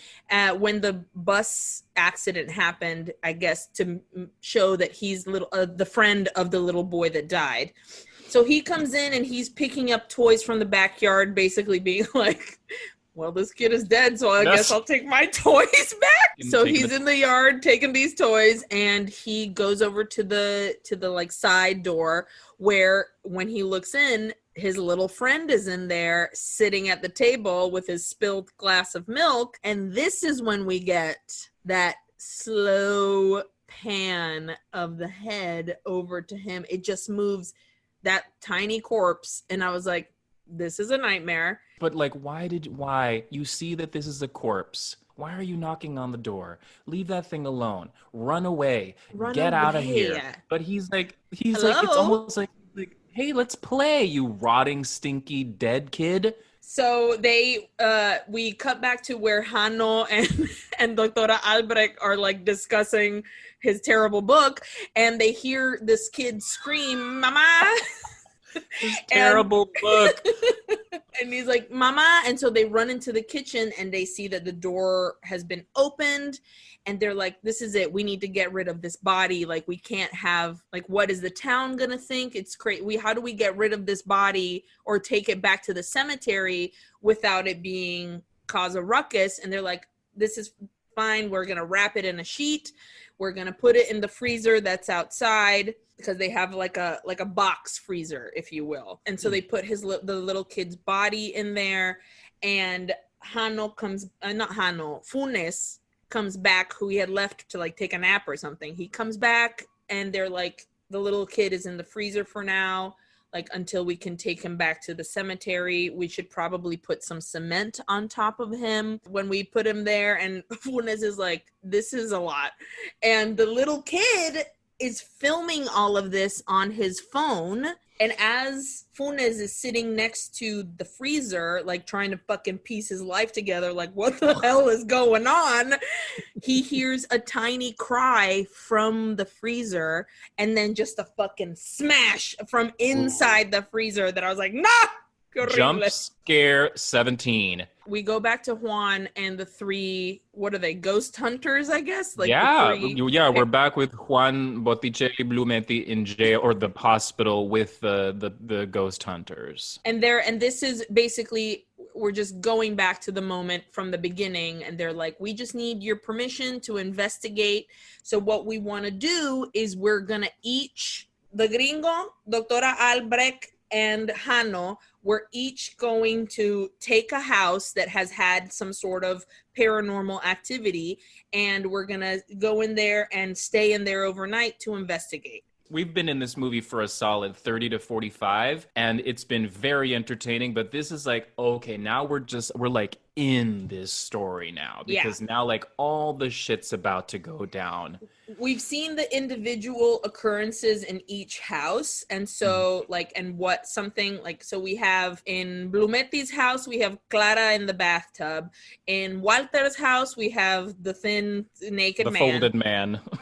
when the bus accident happened, I guess, to show that he's the friend of the little boy that died. So he comes in and he's picking up toys from the backyard, basically being like, well, this kid is dead, so I guess I'll take my toys back. So he's in the yard taking these toys, and he goes over to the like side door where when he looks in, his little friend is in there sitting at the table with his spilled glass of milk. And this is when we get that slow pan of the head over to him. It just moves that tiny corpse, and I was like, this is a nightmare. But like, why? You see that this is a corpse. Why are you knocking on the door? Leave that thing alone. Run away. Get out of here. But he's like, it's almost like, hey, let's play, you rotting, stinky, dead kid. So we cut back to where Hanno and Doctora Albrecht are like discussing his terrible book, and they hear this kid scream, "Mama!" His terrible book. And he's like, "Mama!" And so they run into the kitchen and they see that the door has been opened, and they're like, "This is it. We need to get rid of this body. Like, we can't have, like, what is the town gonna think? It's crazy. How do we get rid of this body or take it back to the cemetery without it being cause a ruckus?" And they're like, "This is fine. We're gonna wrap it in a sheet. We're gonna put it in the freezer that's outside." Because they have like a box freezer, if you will. And so they put the little kid's body in there, and Funes comes back, who he had left to like take a nap or something. He comes back and they're like, the little kid is in the freezer for now, like until we can take him back to the cemetery. We should probably put some cement on top of him when we put him there. And Funes is like, this is a lot. And the little kid is filming all of this on his phone, and as Funes is sitting next to the freezer, like trying to fucking piece his life together, like what the hell is going on, he hears a tiny cry from the freezer, and then just a fucking smash from inside the freezer that I was like, nah! Jump scare 17. We go back to Juan and the three, what are they, ghost hunters, I guess? Like we're back with Juan Botticelli Blumetti in jail, or the hospital, with the ghost hunters. And this is basically, we're just going back to the moment from the beginning, and they're like, we just need your permission to investigate. So what we want to do is we're going to each, the gringo, Doctora Albrecht, and Hanno, we're each going to take a house that has had some sort of paranormal activity, and we're going to go in there and stay in there overnight to investigate. We've been in this movie for a solid 30 to 45, and it's been very entertaining, but this is like, okay, now we're like in this story now, because now like all the shit's about to go down. We've seen the individual occurrences in each house, and so so we have in Blumetti's house, we have Clara in the bathtub. In Walter's house, we have the thin naked man.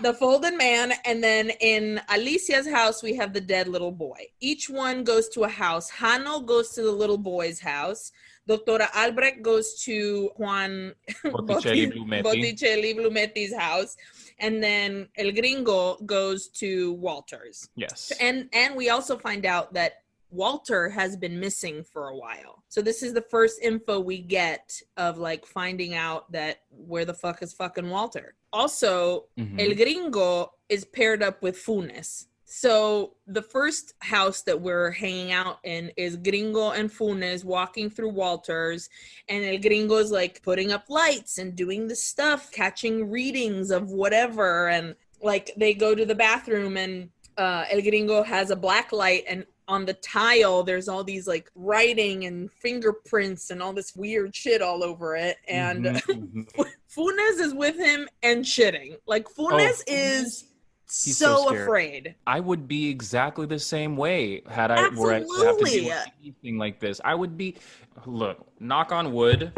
The folded man. And then in Alicia's house, we have the dead little boy. Each one goes to a house. Hanno goes to the little boy's house. Doctora Albrecht goes to Juan Botticelli Blumetti's house. And then El Gringo goes to Walter's. Yes. And we also find out that Walter has been missing for a while. So this is the first info we get of like finding out that where the fuck is fucking Walter. Also, El Gringo is paired up with Funes. So the first house that we're hanging out in is Gringo and Funes walking through Walter's, and El Gringo is like putting up lights and doing the stuff, catching readings of whatever, and like they go to the bathroom, and El Gringo has a black light, and on the tile there's all these like writing and fingerprints and all this weird shit all over it, and Funes is with him and shitting. Like Funes is He's so afraid. I would be exactly the same way had I were to have to do anything like this. I would be, look, knock on wood,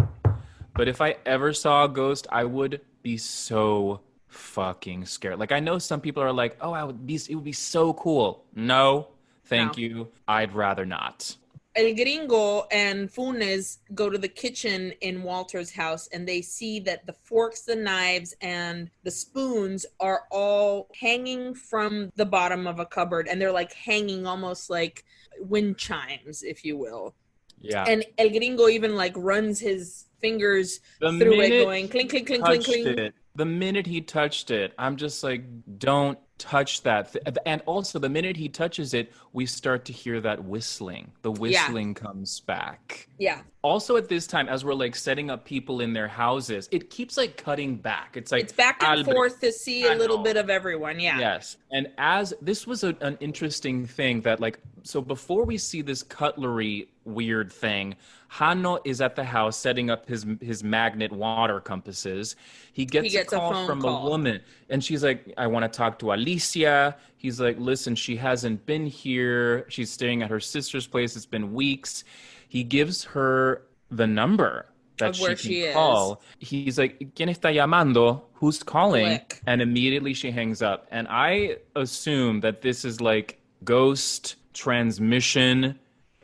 but if I ever saw a ghost, I would be so fucking scared. Like I know some people are like, "Oh, it would be so cool." No, thank you. I'd rather not. El Gringo and Funes go to the kitchen in Walter's house and they see that the forks, the knives, and the spoons are all hanging from the bottom of a cupboard. And they're like hanging almost like wind chimes, if you will. Yeah. And El Gringo even like runs his fingers The through it minute going clink, clink, clink, clink, touched clink. it, the minute he touched it, I'm just like, don't touch that. And also, the minute he touches it, we start to hear that whistling. The whistling comes back. Yeah. Also, at this time, as we're like setting up people in their houses, it keeps like cutting back. It's like It's back and Albert, forth to see a little bit of everyone. Yeah. Yes. And as this was an interesting thing that like, so before we see this cutlery weird thing, Hano is at the house setting up his magnet water compasses. He gets a call from a woman and she's like, I want to talk to Alicia. He's like, listen, she hasn't been here. She's staying at her sister's place. It's been weeks. He gives her the number that she can call. He's like, ¿Quién está llamando? Who's calling? Click. And immediately she hangs up. And I assume that this is like ghost transmission.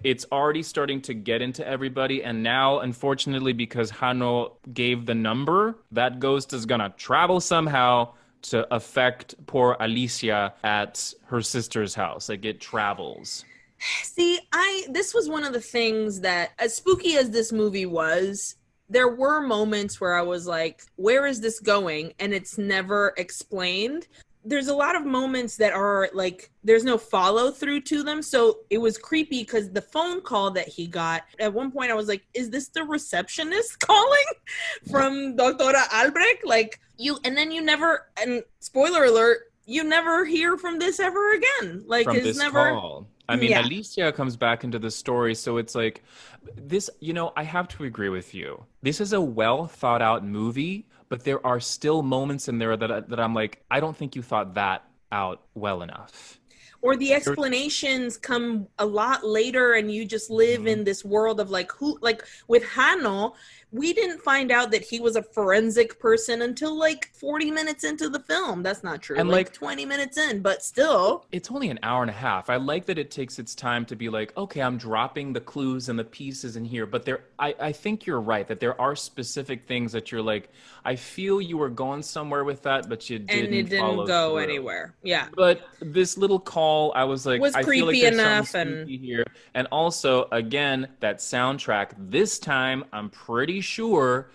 It's already starting to get into everybody. And now, unfortunately, because Hano gave the number, that ghost is going to travel somehow to affect poor Alicia at her sister's house. Like, it travels. See, this was one of the things that, as spooky as this movie was, there were moments where I was like, where is this going? And it's never explained. There's a lot of moments that are like, there's no follow through to them. So it was creepy because the phone call that he got, at one point I was like, is this the receptionist calling from Doctora Albrecht? Like and then you never, and spoiler alert, you never hear from this ever again. Like from it's this never call. I mean, Alicia comes back into the story, so it's like this, I have to agree with you. This is a well thought out movie, but there are still moments in there that I'm like, I don't think you thought that out well enough. Or the explanations come a lot later and you just live in this world of like with Hano, we didn't find out that he was a forensic person until like 40 minutes into the film. That's not true. And like 20 minutes in, but still. It's only an hour and a half. I like that it takes its time to be like, okay, I'm dropping the clues and the pieces in here. But I think you're right that there are specific things that you're like, I feel you were going somewhere with that, but you didn't. And it didn't go anywhere. Yeah. But this little call, I was like, I creepy feel like there's enough something here. And also, again, that soundtrack, this time, I'm pretty sure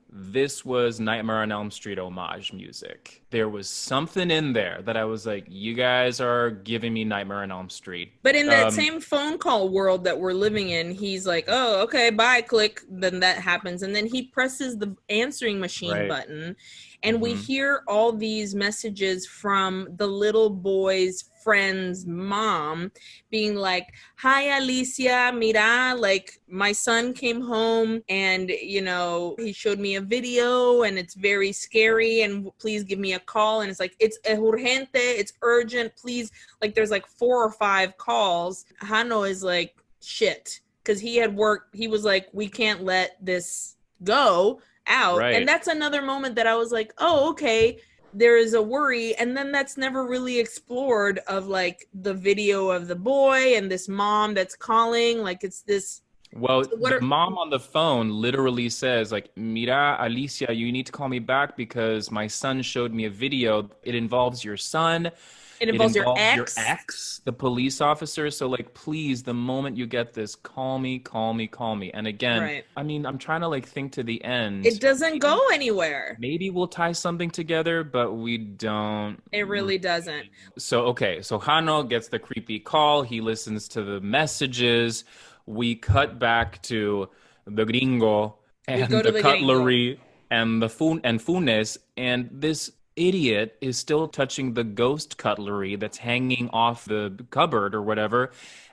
this was Nightmare on Elm Street homage music. There was something in there that I was like, you guys are giving me Nightmare on Elm Street. But in that same phone call world that we're living in, he's like, oh, okay, bye, click. Then that happens. And then he presses the answering machine button. And we hear all these messages from the little boy's friend's mom being like, hi, Alicia, mira, like my son came home and, he showed me a video and it's very scary and please give me a call. And it's like, it's urgente, it's urgent, please. Like there's like 4 or 5 calls. Hano is like, shit. Because he had worked, he was like, we can't let this go out. Right. And that's another moment that I was like, oh, okay, there is a worry. And then that's never really explored of like the video of the boy and this mom that's calling. Like it's this. Well, the mom on the phone literally says like, mira, Alicia, you need to call me back because my son showed me a video. It involves your son. It involves your ex, the police officer. So, like, please, the moment you get this, call me. And again, I mean, I'm trying to, like, think to the end. It doesn't go anywhere. Maybe we'll tie something together, but we don't. It really doesn't. So, okay. So, Hano gets the creepy call. He listens to the messages. We cut back to the gringo and the cutlery and the Funes. And this idiot is still touching the ghost cutlery that's hanging off the cupboard or whatever,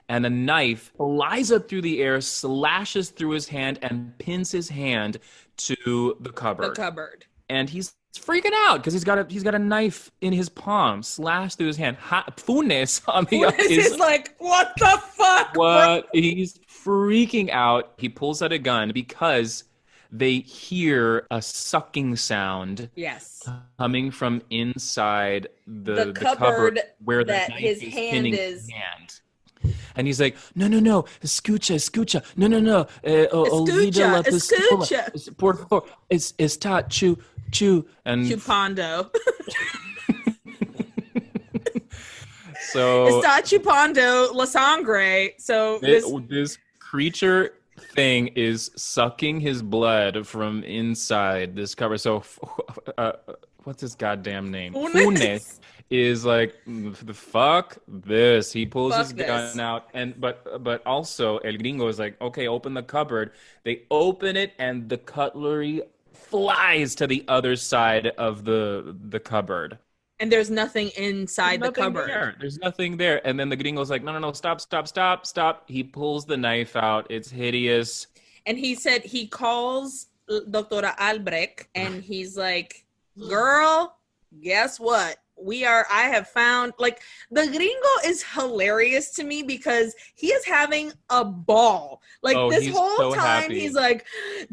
and a knife flies up through the air, slashes through his hand, and pins his hand to the cupboard. And he's freaking out because he's got a knife in his palm, slashed through his hand. Funes on the other is like, what the fuck? What? He's freaking out. He pulls out a gun because they hear a sucking sound coming from inside the cupboard where the knife is pinning his hand. And he's like, no, no, no, escucha, escucha, no, no, no, olvida Escucha, la pistola, escucha. por favor, está chu, chu. And Chupando. so Está chupando la sangre. So this this creature thing is sucking his blood from inside this cover. So, what's his goddamn name? Funes funes. is like, the fuck this. He pulls his Fuck gun this. out, and but also El Gringo is like, okay, open the cupboard. They open it, and the cutlery flies to the other side of the cupboard. And there's nothing There's inside the nothing cupboard. there. There's nothing there. And then the gringo's like, no, no, no, stop, stop, stop, stop. He pulls the knife out. It's hideous. And he said he calls Doctora Albrecht and he's like, girl, guess what? I have found, like, the gringo is hilarious to me because he is having a ball. Like, Oh, this he's whole so time, happy. he's like,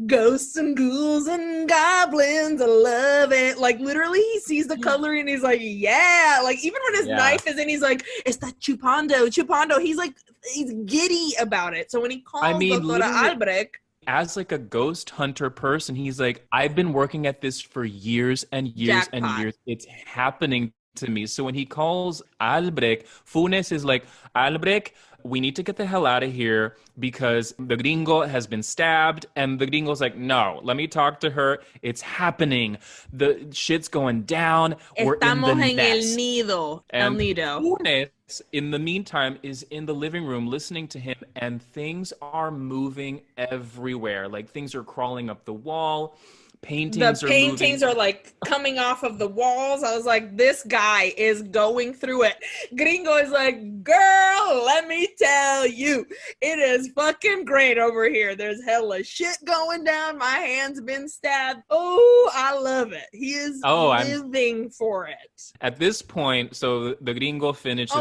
ghosts and ghouls and goblins, I love it. Like, literally, he sees the cutlery and he's like, yeah. Like, even when his Yeah. knife is in, he's like, está chupando, chupando. He's like, he's giddy about it. So when he calls Doctora literally, Albrecht, as like a ghost hunter person, he's like, I've been working at this for years and years and jackpot. years. It's happening to me. So when he calls Albrecht, Funes is like, Albrecht, we need to get the hell out of here because the gringo has been stabbed. And the gringo's like, no, let me talk to her. It's happening. The shit's going down. We're in Estamos the en nest. el nido. El And nido. Funes, in the meantime, is in the living room listening to him, and things are moving everywhere. Like, things are crawling up the wall. Paintings The are paintings moving. are like coming off of the walls. I was like, this guy is going through it. Gringo is like, girl, let me tell you, it is fucking great over here. There's hella shit going down. My hand's been stabbed. Oh, I love it. He is living for it. At this point, so the gringo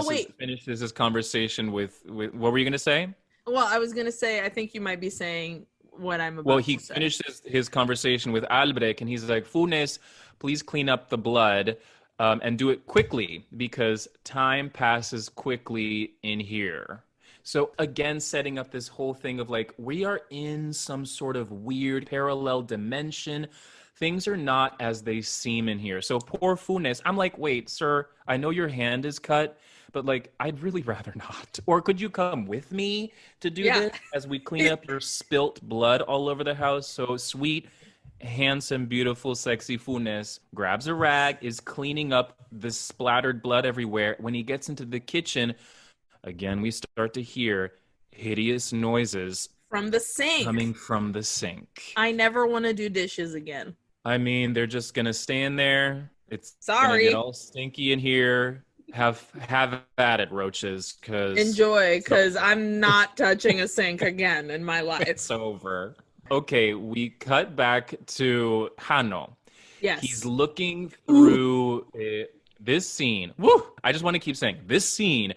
wait. finishes his conversation with what were you gonna say? Well, I was going to say, I think you might be saying what I'm about Well, to he say. finishes his conversation with Albrecht, and he's like, Funes, please clean up the blood and do it quickly because time passes quickly in here. So, again, setting up this whole thing of like, we are in some sort of weird parallel dimension. Things are not as they seem in here. So, poor Funes, I'm like, wait, sir, I know your hand is cut, but like, I'd really rather not. Or could you come with me to do this as we clean up your spilt blood all over the house? So sweet, handsome, beautiful, sexy Funes grabs a rag, is cleaning up the splattered blood everywhere. When he gets into the kitchen, again, we start to hear hideous noises From the sink. coming from the sink. I never want to do dishes again. I mean, they're just gonna stay in there. It's gonna Sorry. get all stinky in here. Have at it, roaches, because Enjoy, because I'm not touching a sink again in my life. it's over. Okay, we cut back to Hano. Yes. He's looking through this scene. Woo! I just want to keep saying this scene,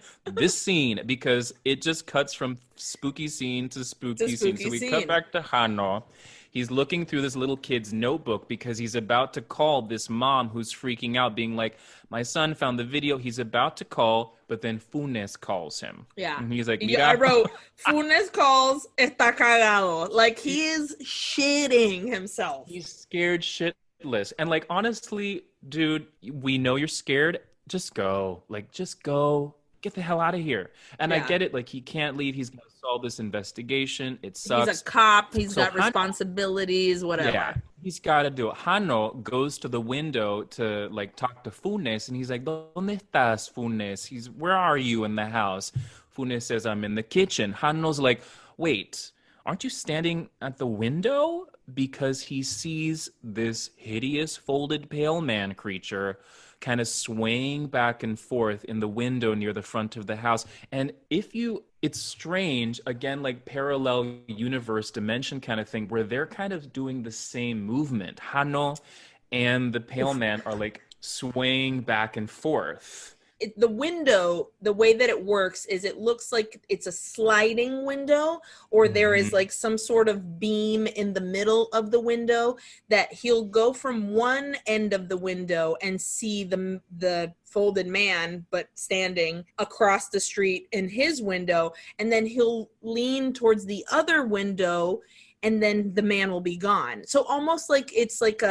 because it just cuts from spooky scene to spooky scene. So we cut back to Hano. He's looking through this little kid's notebook because he's about to call this mom who's freaking out, being like, my son found the video. He's about to call, but then Funes calls him. Yeah. And he's like, I wrote, Funes calls, está cagado. Like, he is shitting himself. He's scared shitless. And like, honestly, dude, we know you're scared. Just go. Like, just go. Get the hell out of here. And I get it. Like, he can't leave. He's going to solve this investigation. It sucks. He's a cop. He's got responsibilities, whatever. Yeah, he's got to do it. Hano goes to the window to like talk to Funes, and he's like, ¿Dónde estás, Funes? Where are you in the house? Funes says, I'm in the kitchen. Hano's like, wait, aren't you standing at the window? Because he sees this hideous folded pale man creature kind of swaying back and forth in the window near the front of the house. And it's strange, again, like parallel universe dimension kind of thing, where they're kind of doing the same movement. Hano and the pale man are like swaying back and forth. the window, the way that it works is it looks like it's a sliding window, or there is like some sort of beam in the middle of the window that he'll go from one end of the window and see the folded man, but standing across the street in his window, and then he'll lean towards the other window, and then the man will be gone. So almost like it's like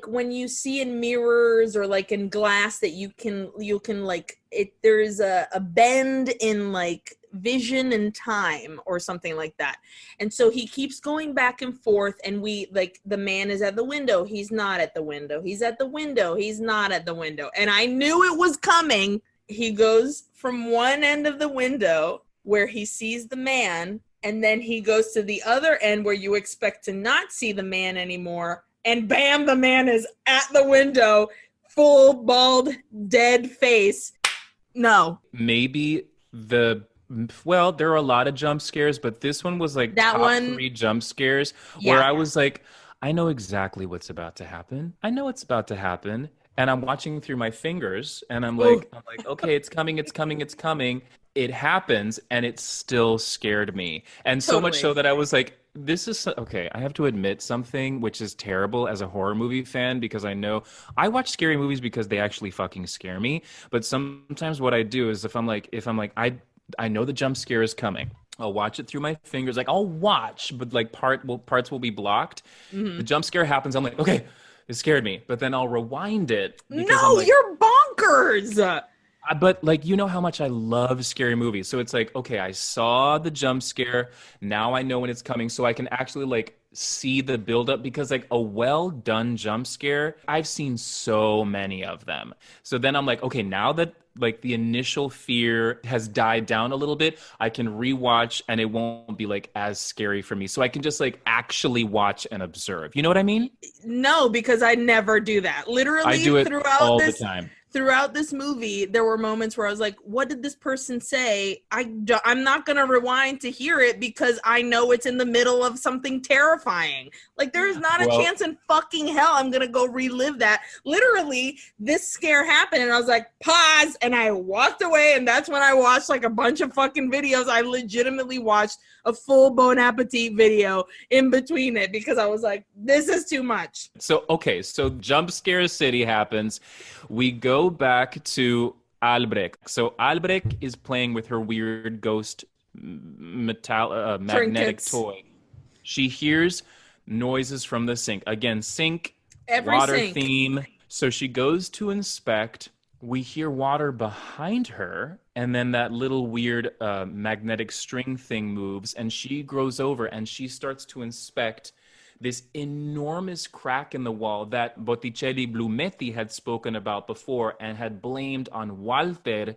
when you see in mirrors or like in glass that you can like it, there's a bend in like vision and time or something like that. And so he keeps going back and forth, and we like, the man is at the window, he's not at the window, he's at the window, he's not at the window. And I knew it was coming. He goes from one end of the window where he sees the man, and then he goes to the other end where you expect to not see the man anymore, and bam, the man is at the window, full bald dead face. No. Maybe well, there are a lot of jump scares, but this one was like that top one, 3 jump scares where I was like, I know exactly what's about to happen. I know it's about to happen. And I'm watching through my fingers, and I'm like, okay, it's coming, it's coming, it's coming. It happens, and it still scared me. And so much so that I was like, this is okay. I have to admit something which is terrible as a horror movie fan, because I know I watch scary movies because they actually fucking scare me. But sometimes what I do is if I'm like, I know the jump scare is coming, I'll watch it through my fingers. Like I'll watch, but like parts will be blocked. The jump scare happens. I'm like, okay, it scared me. But then I'll rewind it. No, like, you're bonkers. But like, you know how much I love scary movies. So it's like, okay, I saw the jump scare. Now I know when it's coming. So I can actually like see the buildup, because like a well done jump scare, I've seen so many of them. So then I'm like, okay, now that like the initial fear has died down a little bit, I can rewatch and it won't be like as scary for me. So I can just like actually watch and observe. You know what I mean? No, because I never do that. Literally, I do it all the time. Throughout this movie, there were moments where I was like, what did this person say? I'm not going to rewind to hear it because I know it's in the middle of something terrifying. Like, there is not a chance in fucking hell I'm going to go relive that. Literally, this scare happened, and I was like, pause, and I walked away, and that's when I watched, like, a bunch of fucking videos. I legitimately watched a full Bon Appetit video in between it because I was like, this is too much. So, okay, so Jump Scare City happens. We go back to Albrecht. So Albrecht is playing with her weird ghost magnetic toy. She hears noises from the sink. Again, sink, water theme. So she goes to inspect. We hear water behind her, and then that little weird magnetic string thing moves, and she grows over and she starts to inspect this enormous crack in the wall that Botticelli Blumetti had spoken about before and had blamed on Walter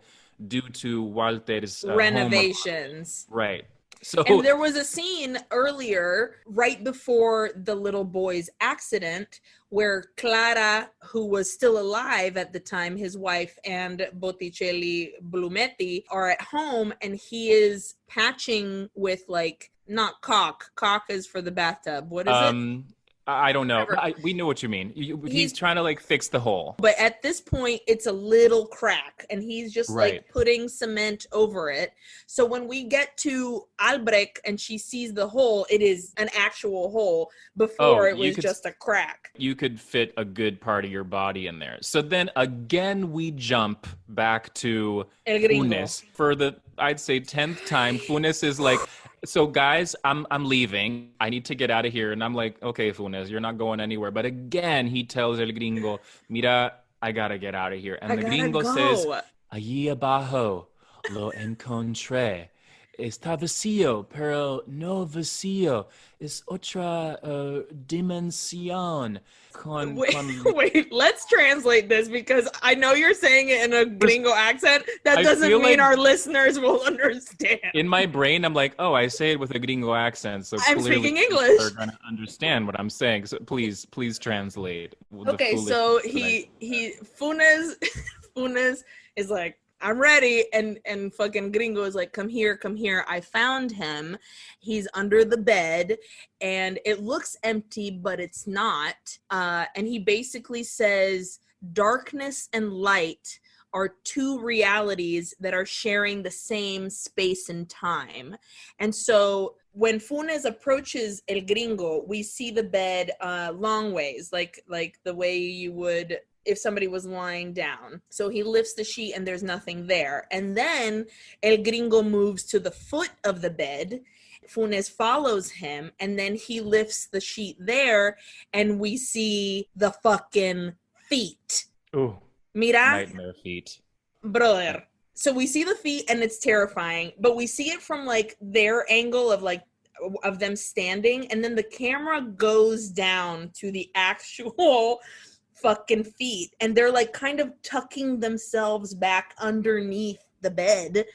due to Walter's renovations. Right. So, and there was a scene earlier, right before the little boy's accident, where Clara, who was still alive at the time, his wife, and Botticelli Blumetti are at home, and he is patching with like, not caulk. Caulk is for the bathtub. What is it? I don't know. We know what you mean. He's trying to like fix the hole. But at this point, it's a little crack, and he's just like putting cement over it. So when we get to Albrecht and she sees the hole, it is an actual hole. Before it was just a crack. You could fit a good part of your body in there. So then again, we jump back to Funes for the, I'd say, 10th time. Funes is like, so guys, I'm leaving. I need to get out of here. And I'm like, okay, Funes, you're not going anywhere. But again, he tells El Gringo, mira, I gotta get out of here. And the Gringo says, allí abajo lo encontré. Está vacío, pero no vacío. Es otra dimensión. Wait, let's translate this because I know you're saying it in a gringo accent. That doesn't mean like our listeners will understand. In my brain, I'm like, oh, I say it with a gringo accent, so I'm speaking English. They're gonna understand what I'm saying. So please translate. Okay, so Funes is like, I'm ready, and fucking Gringo is like, come here, I found him. He's under the bed, and it looks empty, but it's not. And he basically says, darkness and light are two realities that are sharing the same space and time. And so when Funes approaches El Gringo, we see the bed long ways, like the way you would if somebody was lying down. So he lifts the sheet and there's nothing there. And then El Gringo moves to the foot of the bed. Funes follows him, and then he lifts the sheet there, and we see the fucking feet. Ooh. Mira. Nightmare feet. Brother. So we see the feet, and it's terrifying, but we see it from like their angle of them standing, and then the camera goes down to the actual fucking feet, and they're like kind of tucking themselves back underneath the bed,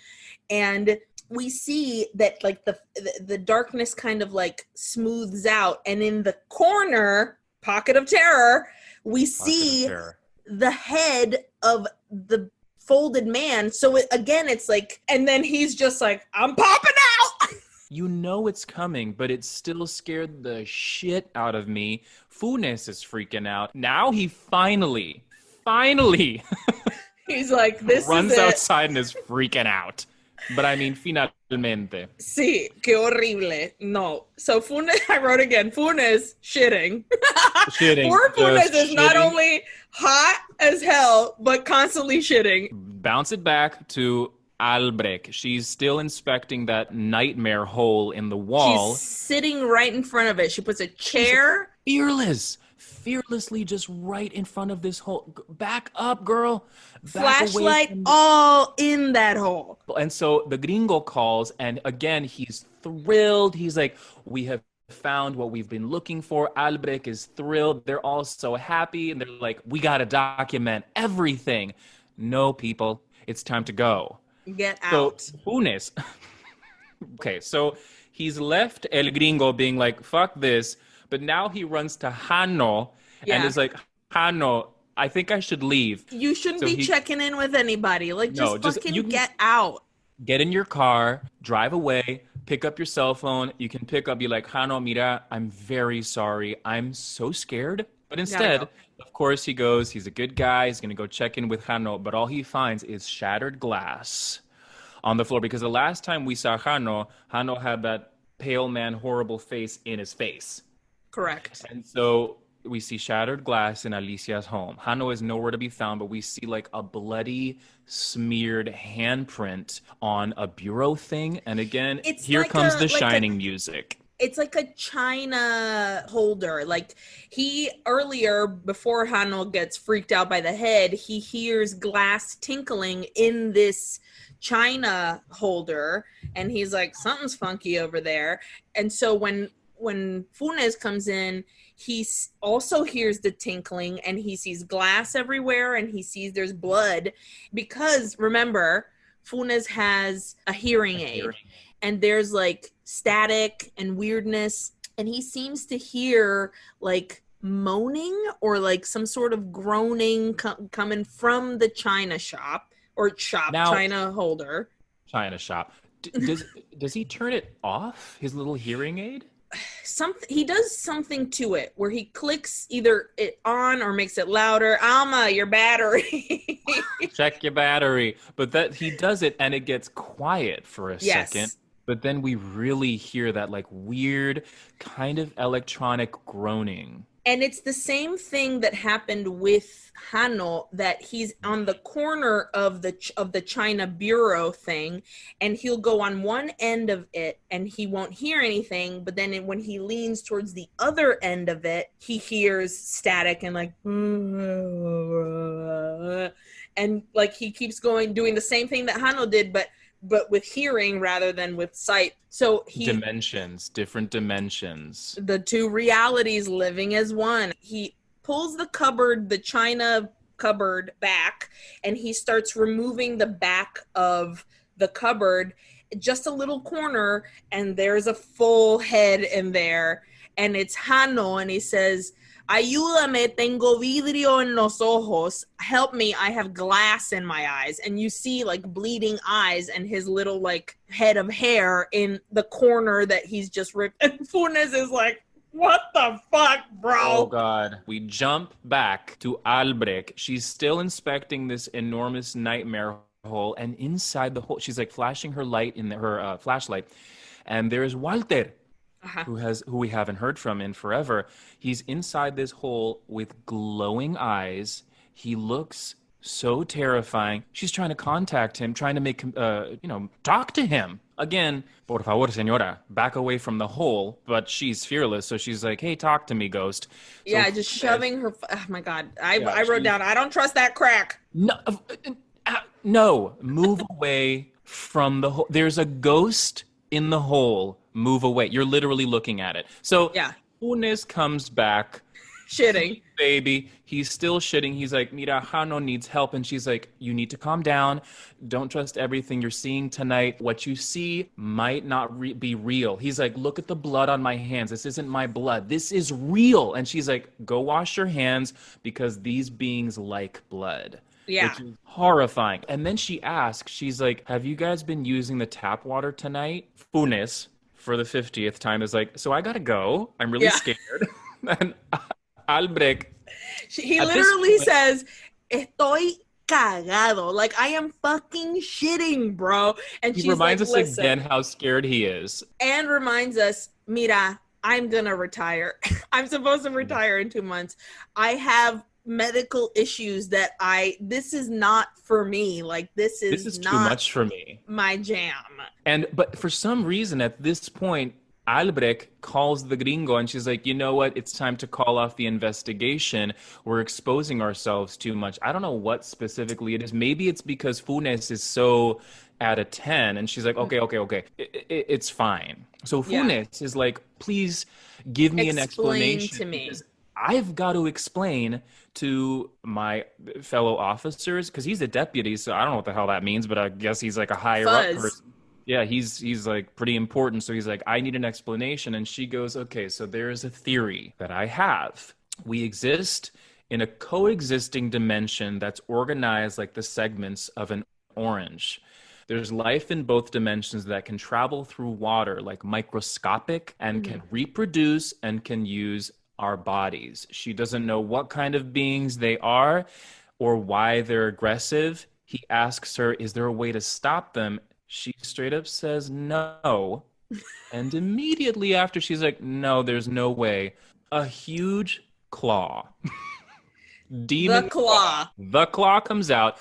and we see that like the darkness kind of like smooths out, and in the corner, pocket of terror, we see the head of the folded man. So it's like, and then he's just like, I'm popping out. You know it's coming, but it still scared the shit out of me. Funes is freaking out. Now he finally, he's like, this runs is outside and is freaking out. But I mean, finalmente. Sí, qué horrible. No. So Funes, I wrote again, Funes shitting. Shitting. Poor Funes is shitting. not only hot as hell, but constantly shitting. Bounce it back to Albrecht. She's still inspecting that nightmare hole in the wall. She's sitting right in front of it. She puts a chair. Fearlessly just right in front of this hole. Back up, girl. Flashlight all in that hole. And so the gringo calls, and again, he's thrilled. He's like, we have found what we've been looking for. Albrecht is thrilled. They're all so happy, and they're like, we got to document everything. No, people, it's time to go. Get out. So Funes. Okay, so he's left El Gringo being like, fuck this. But now he runs to Hano and is like, Hano, I think I should leave. You shouldn't be checking in with anybody. Like, just get out. Get in your car, drive away, pick up your cell phone. You can pick up, be like, Hano, mira, I'm very sorry. I'm so scared. But instead, of course, he goes, he's a good guy. He's going to go check in with Hano. But all he finds is shattered glass on the floor. Because the last time we saw Hano had that pale man, horrible face in his face. Correct. And so we see shattered glass in Alicia's home. Hano is nowhere to be found, but we see like a bloody, smeared handprint on a bureau thing. And again, here comes the Shining music. It's like a china holder. Like he earlier, before Hano gets freaked out by the head, he hears glass tinkling in this china holder. And he's like, something's funky over there. And so when Funes comes in, he also hears the tinkling, and he sees glass everywhere, and he sees there's blood. Because, remember, Funes has a hearing aid, and there's, like, static and weirdness, and he seems to hear, like, moaning or, like, some sort of groaning coming from the china shop, or china holder. China shop. Does he turn it off, his little hearing aid? He does something to it where he clicks either it on or makes it louder. Alma, your battery. Check your battery. But that he does it and it gets quiet for a second. But then we really hear that like weird kind of electronic groaning. And it's the same thing that happened with Hano, that he's on the corner of the China bureau thing, and he'll go on one end of it and he won't hear anything, but then when he leans towards the other end of it, he hears static and like, and like he keeps doing the same thing that Hano did, but with hearing rather than with sight. So different dimensions. The two realities living as one. He pulls the china cupboard back, and he starts removing the back of the cupboard, just a little corner, and there's a full head in there, and it's Hano, and he says, Ayúdame, tengo vidrio en los ojos. Help me, I have glass in my eyes. And you see like bleeding eyes and his little like head of hair in the corner that he's just ripped. And Funes is like, What the fuck, Oh bro? God. We jump back to Albrecht. She's still inspecting this enormous nightmare hole, and inside the hole, she's like flashing her light in her flashlight, and there's Walter, Uh-huh. who we haven't heard from in forever. He's inside this hole with glowing eyes. He looks so terrifying. She's trying to contact him, trying to make him, talk to him. Again, por favor, señora, back away from the hole. But she's fearless, so she's like, "Hey, talk to me, ghost." So Yeah, just shoving her. Oh my god, yeah, I wrote down. I don't trust that crack. no, no, move away from the hole. There's a ghost in the hole. Move away. You're literally looking at it. So Yeah, Funes comes back. shitting. Baby, he's still shitting. He's like, Mira, Hano needs help. And she's like, you need to calm down. Don't trust everything you're seeing tonight. What you see might not be real. He's like, look at the blood on my hands. This isn't my blood. This is real. And she's like, go wash your hands because these beings like blood. Yeah. Which is horrifying. And then she asks, she's like, have you guys been using the tap water tonight? Funes, for the 50th time, is like, so I gotta go. I'm really scared. And Albrecht, He at this literally point, says, "Estoy cagado." Like, I am fucking shitting, bro. And he she's reminds like, us listen. again how scared he is. And reminds us, Mira, I'm gonna retire. I'm supposed to retire in 2 months. I have medical issues that this is not for me. Like, this is Too not much for me. my jam. But for some reason at this point, Albrecht calls the gringo and she's like, you know what? It's time to call off the investigation. We're exposing ourselves too much. I don't know what specifically it is. Maybe it's because Funes is so at a 10 and she's like, okay. It's fine. So Funes is like, please give me an explanation. To me. I've got to explain to my fellow officers, because he's a deputy, so I don't know what the hell that means, but I guess he's like a higher up person. Yeah, he's like pretty important. So he's like, I need an explanation. And she goes, okay, so there is a theory that I have. We exist in a coexisting dimension that's organized like the segments of an orange. There's life in both dimensions that can travel through water, like microscopic, and can reproduce and can use our bodies. She doesn't know what kind of beings they are or why they're aggressive. He asks her, is there a way to stop them? She straight up says no. And immediately after she's like, no, there's no way. A huge claw. Demon claw. The claw comes out,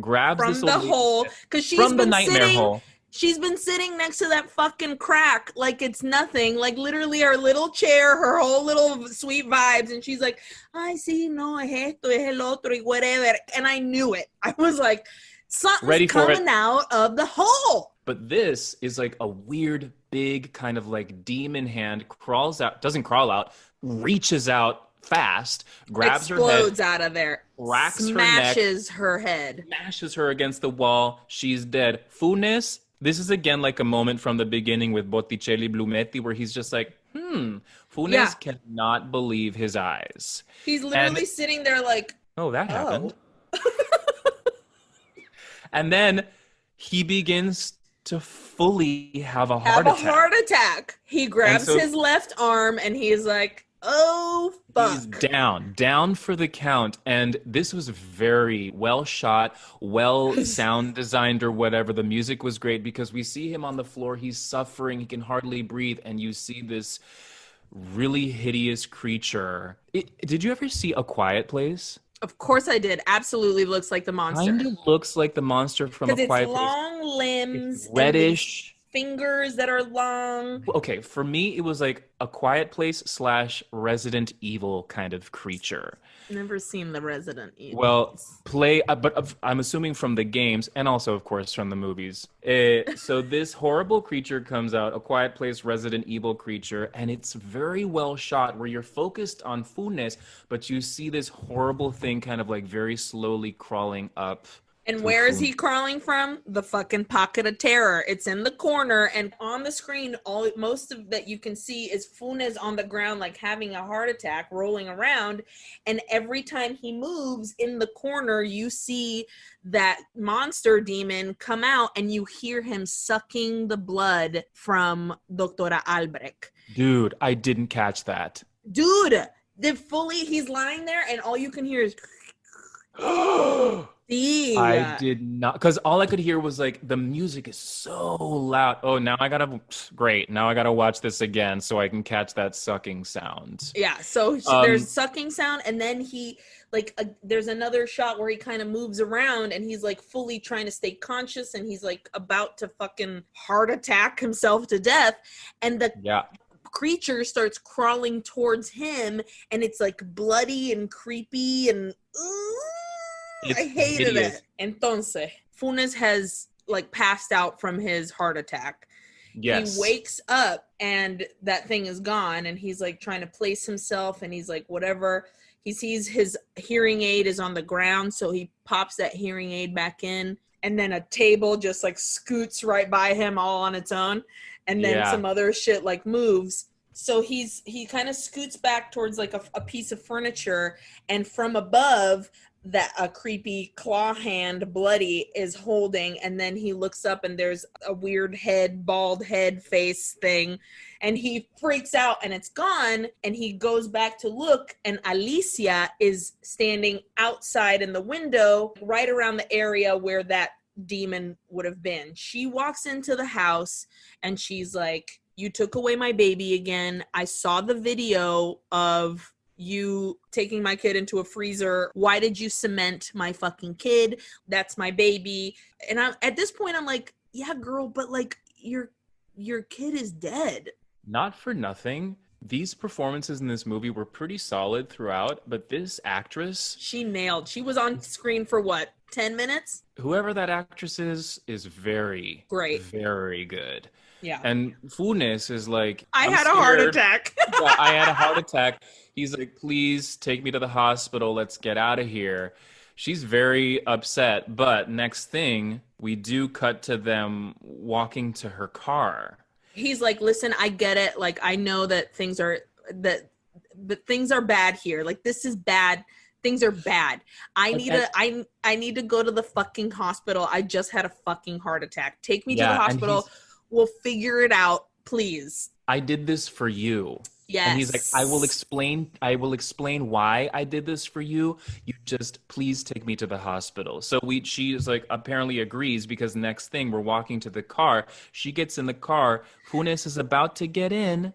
grabs from this the hole, because she's from been the nightmare sitting, hole. She's been sitting next to that fucking crack like it's nothing, like literally her little chair, her whole little sweet vibes, and she's like, "Ay, sí, no, es esto, es el otro, y whatever." And I knew it. I was like, something's coming out of the hole. But this is like a weird, big kind of like demon hand crawls out, doesn't crawl out, reaches out fast, grabs her head, explodes out of there, smashes her head, smashes her against the wall. She's dead. Funes, this is again like a moment from the beginning with Botticelli Blumetti where he's just like, Funes cannot believe his eyes. He's literally sitting there like, oh, that happened. And then he begins to fully have a heart attack. He grabs his left arm and he's like, oh, fuck. He's down for the count. And this was very well shot, well sound designed or whatever. The music was great because we see him on the floor. He's suffering. He can hardly breathe. And you see this really hideous creature. Did you ever see A Quiet Place? Of course I did. Absolutely looks like the monster. Kind of looks like the monster from A Quiet Place. Because it's long limbs. It's reddish. Fingers that are long. Okay, for me, it was like A Quiet Place / Resident Evil kind of creature. Never seen the Resident Evil. Well, but I'm assuming from the games and also, of course, from the movies. So this horrible creature comes out, A Quiet Place Resident Evil creature, and it's very well shot where you're focused on Funes, but you see this horrible thing kind of like very slowly crawling up And where is he crawling from? The fucking pocket of terror. It's in the corner, and on the screen, most of that you can see is Funes on the ground, like having a heart attack, rolling around. And every time he moves in the corner, you see that monster demon come out, and you hear him sucking the blood from Doctora Albrecht. Dude, I didn't catch that. Dude, he's lying there, and all you can hear is. I did not, because all I could hear was like the music is so loud. Oh, now I gotta watch this again so I can catch that sucking sound. Yeah, so there's sucking sound, and then he there's another shot where he kind of moves around and he's like fully trying to stay conscious, and he's like about to fucking heart attack himself to death, and the creature starts crawling towards him, and it's like bloody and creepy and I hated it. Entonces, Funes has like passed out from his heart attack. Yes. He wakes up and that thing is gone, and he's like trying to place himself, and he's like whatever. He sees his hearing aid is on the ground, so he pops that hearing aid back in, and then a table just like scoots right by him all on its own, and then some other shit like moves. So he kind of scoots back towards like a piece of furniture, and from above that a creepy claw hand, bloody, is holding, and then he looks up and there's a weird bald head face thing, and he freaks out and it's gone, and he goes back to look, and Alicia is standing outside in the window right around the area where that demon would have been. She walks into the house and she's like, "You took away my baby again. I saw the video of you taking my kid into a freezer. Why did you cement my fucking kid? That's my baby." And at this point, I'm like, yeah, girl, but like your kid is dead. Not for nothing, these performances in this movie were pretty solid throughout, but this actress, she nailed. She was on screen for what, 10 minutes? Whoever that actress is very great, very good. Yeah. And Funes is like, I had a heart attack. Yeah, I had a heart attack. He's like, please take me to the hospital. Let's get out of here. She's very upset. But next thing, we do cut to them walking to her car. He's like, listen, I get it. Like, I know that things are bad here. Like, this is bad. Things are bad. I need to go to the fucking hospital. I just had a fucking heart attack. Take me to the hospital. We'll figure it out, please. I did this for you. Yes. And he's like, I will explain why I did this for you. You just please take me to the hospital. So she is like, apparently agrees, because next thing we're walking to the car. She gets in the car. Funes is about to get in.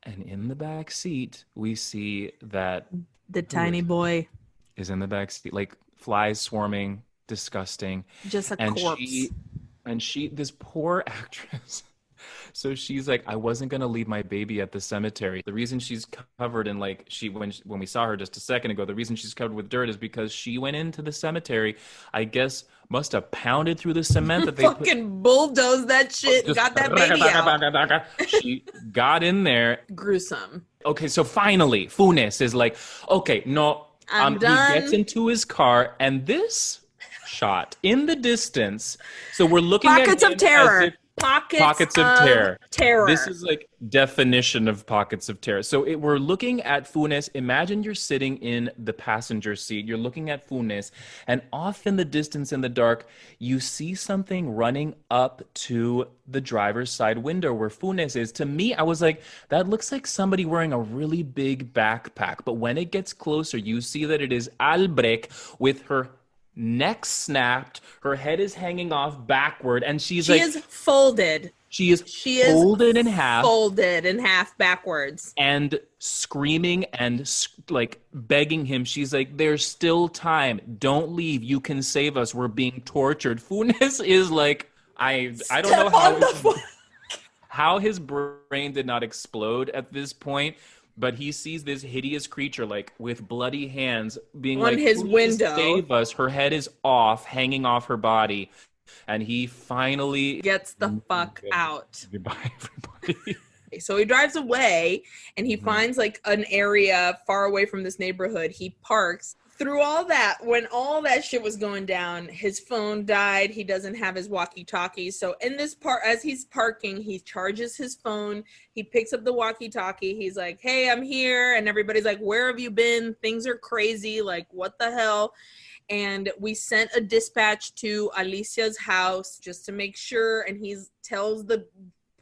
And in the back seat, we see that the tiny boy is in the back seat, like flies swarming, disgusting. Just a corpse. This poor actress. So she's like, I wasn't going to leave my baby at the cemetery. The reason she's covered in like, when we saw her just a second ago, the reason she's covered with dirt is because she went into the cemetery, I guess must have pounded through the cement that they fucking bulldozed that shit, got that baby out. She got in there. Gruesome. Okay, so finally, Funes is like, okay, no, I'm done. He gets into his car, and this shot in the distance. So we're looking pockets at of terror. Pockets of terror. This is like definition of pockets of terror. So we're looking at Funes. Imagine you're sitting in the passenger seat. You're looking at Funes, and off in the distance in the dark, you see something running up to the driver's side window where Funes is. To me, I was like, that looks like somebody wearing a really big backpack. But when it gets closer, you see that it is Albrecht with her neck snapped, her head is hanging off backward, and she is folded. She is folded in half backwards, and screaming and like begging him. She's like, "There's still time. Don't leave. You can save us. We're being tortured." Funes is like, I don't know how his brain did not explode at this point. But he sees this hideous creature, like, with bloody hands, being on like, his window. Save us. Her head is off, hanging off her body. And he finally gets the fuck out. Goodbye, everybody. So he drives away, and he finds, like, an area far away from this neighborhood. He parks, through all that, when all that shit was going down, his phone died. He doesn't have his walkie-talkie. So in this part, as he's parking, he charges his phone. He picks up the walkie-talkie. He's like, hey, I'm here. And everybody's like, where have you been? Things are crazy. Like, what the hell? And we sent a dispatch to Alicia's house just to make sure. And he tells the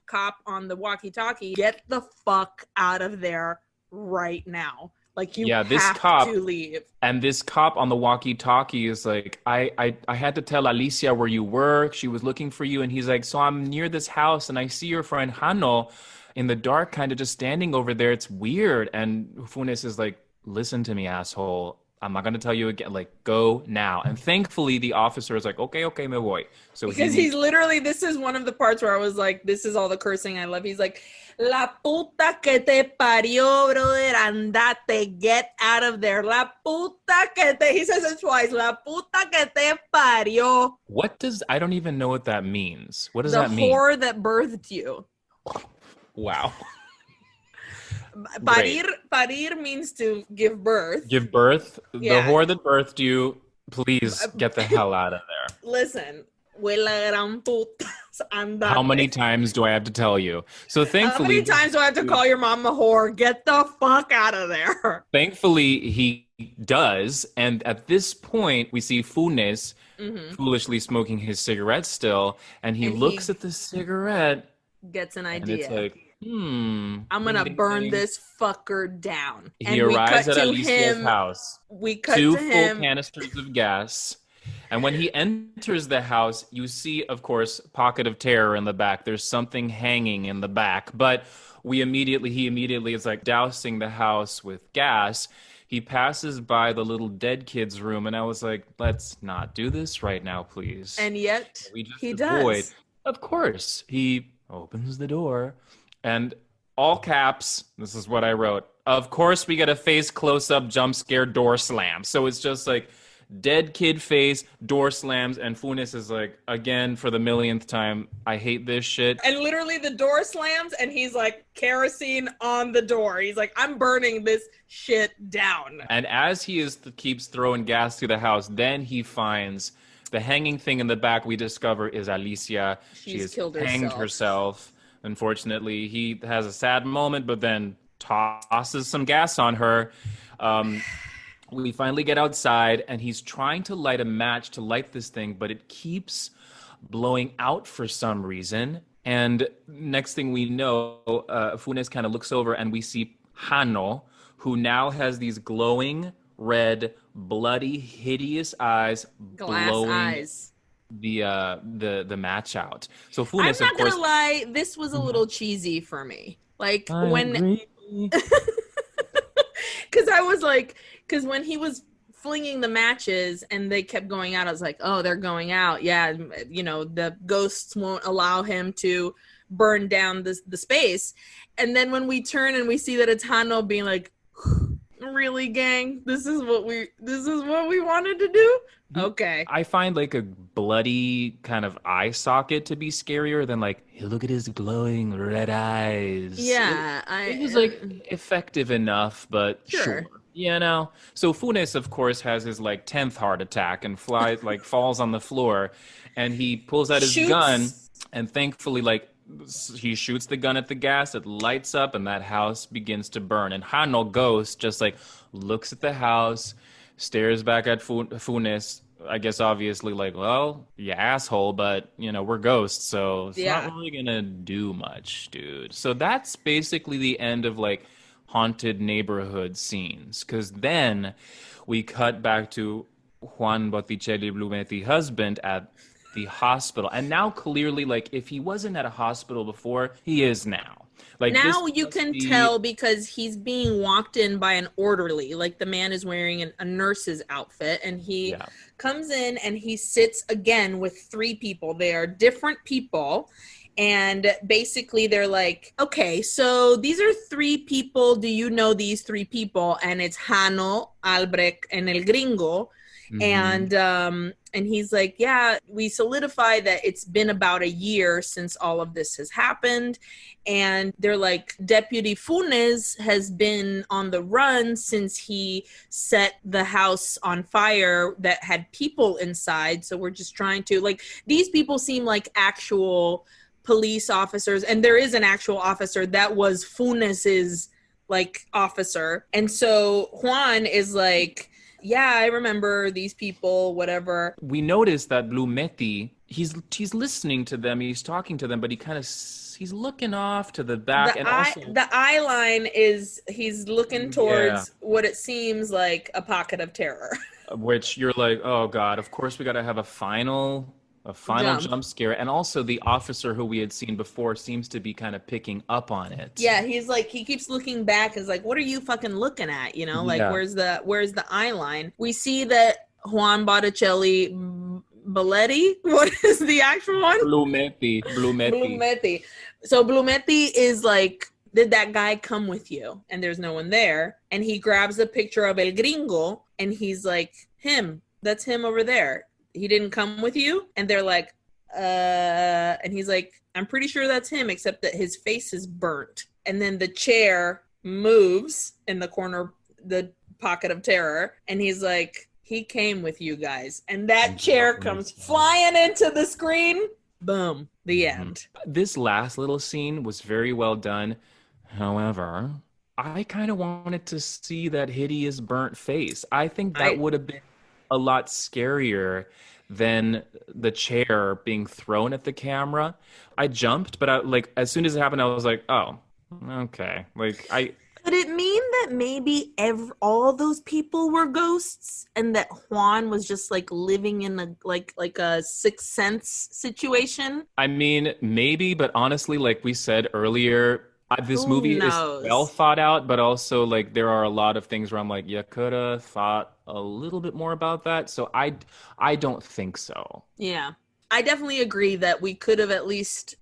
cop on the walkie-talkie, get the fuck out of there right now. Like, you have to leave. And this cop on the walkie-talkie is like, I had to tell Alicia where you were. She was looking for you. And he's like, so I'm near this house and I see your friend Hano in the dark, kind of just standing over there. It's weird. And Funes is like, listen to me, asshole. I'm not going to tell you again. Like, go now. And thankfully, the officer is like, okay, me voy. So because he's literally, this is one of the parts where I was like, this is all the cursing I love. He's like, la puta que te parió, brother, andate, get out of there. La puta que te, he says it twice, la puta que te parió. I don't even know what that means. What does that mean? The whore that birthed you. Wow. Parir means to give birth. Give birth? Yeah. The whore that birthed you, please get the hell out of there. Listen, huela gran puta. How many times do I have to tell you? So thankfully, how many times do I have to call your mom a whore? Get the fuck out of there. Thankfully, he does. And at this point, we see Funes foolishly smoking his cigarette still. And he looks at the cigarette. Gets an idea. And it's like, I'm gonna burn this fucker down. He arrives at Alicia's house. We cut to to him. 2 full canisters of gas. And when he enters the house, you see, of course, pocket of terror in the back. There's something hanging in the back. But he immediately is like dousing the house with gas. He passes by the little dead kid's room. And I was like, let's not do this right now, please. And yet he does. Of course. He opens the door. And all caps, this is what I wrote. Of course, we get a face close-up jump scare door slam. So it's just like dead kid face, door slams, and Funes is like, again, for the millionth time, I hate this shit. And literally the door slams, and he's like, kerosene on the door. He's like, I'm burning this shit down. And as he keeps throwing gas through the house, then he finds the hanging thing in the back. We discover is Alicia. She has hanged herself. Unfortunately, he has a sad moment, but then tosses some gas on her. We finally get outside, and he's trying to light a match to light this thing, but it keeps blowing out for some reason. And next thing we know, Funes kind of looks over, and we see Hano, who now has these glowing, red, bloody, hideous eyes. Glass blowing eyes. The match out. So Funes, I'm not gonna lie, this was a little cheesy for me. Like because when he was flinging the matches and they kept going out, I was like, oh, they're going out. Yeah, you know, the ghosts won't allow him to burn down the space. And then when we turn and we see that it's Hano being like, really, gang? This is what we wanted to do? Okay. I find like a bloody kind of eye socket to be scarier than like, hey, look at his glowing red eyes. Yeah. It was like effective enough, but sure. You know? So Funes, of course, has his like 10th heart attack and falls on the floor, and he pulls out his gun, and thankfully he shoots the gun at the gas, it lights up, and that house begins to burn. And Hano Ghost just like looks at the house, stares back at Funes, I guess obviously like, well, you asshole, but you know, we're ghosts, so it's not really gonna do much, dude. So that's basically the end of like haunted neighborhood scenes, because then we cut back to Juan Botticelli Blumetti husband at the hospital, and now clearly, like, if he wasn't at a hospital before, he is now. Like, now you can tell because he's being walked in by an orderly. Like, the man is wearing a nurse's outfit, and he comes in and he sits again with 3 people. They are different people, and basically they're like, okay, so these are 3 people. Do you know these 3 people? And it's Hano, Albrecht, and El Gringo. And he's like, yeah, we solidify that it's been about a year since all of this has happened. And they're like, Deputy Funes has been on the run since he set the house on fire that had people inside. So we're just trying to, like, these people seem like actual police officers, and there is an actual officer that was Funes's like officer. And so Juan is like, yeah, I remember these people, whatever. We noticed that Blumetti, he's listening to them, he's talking to them, but he's looking off to the back. The eye line is he's looking towards what it seems like a pocket of terror. Which you're like, oh God, of course we got to have a final jump scare. And also the officer who we had seen before seems to be kind of picking up on it. Yeah, he's like, he keeps looking back. Is like, what are you fucking looking at? You know, like, where's the eye line? We see that Juan Botticelli Belletti, what is the actual one? Blumetti. So Blumetti is like, did that guy come with you? And there's no one there. And he grabs a picture of El Gringo and he's like, that's him over there. He didn't come with you? And they're like, and he's like, I'm pretty sure that's him, except that his face is burnt. And then the chair moves in the corner, the pocket of terror. And he's like, he came with you guys. And that chair comes flying into the screen. Boom. The end. This last little scene was very well done. However, I kind of wanted to see that hideous burnt face. I think that would have been a lot scarier than the chair being thrown at the camera. I jumped, but as soon as it happened, I was like, oh, okay. Could it mean that maybe all those people were ghosts and that Juan was just like living in a like a Sixth Sense situation? I mean, maybe, but honestly, like we said earlier, this movie is well thought out, but also like there are a lot of things where I'm like, you could have thought a little bit more about that. So I don't think so. Yeah. I definitely agree that we could have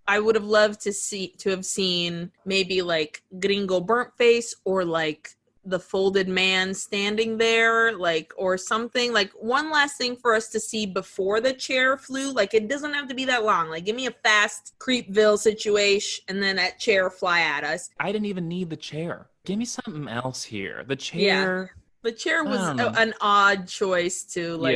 I would have loved to have seen maybe like Gringo burnt face or like the folded man standing there, like, or something, like one last thing for us to see before the chair flew. Like, it doesn't have to be that long. Like, give me a fast Creepville situation and then that chair fly at us. I didn't even need the chair. Give me something else here. The chair. Yeah. The chair was an odd choice to I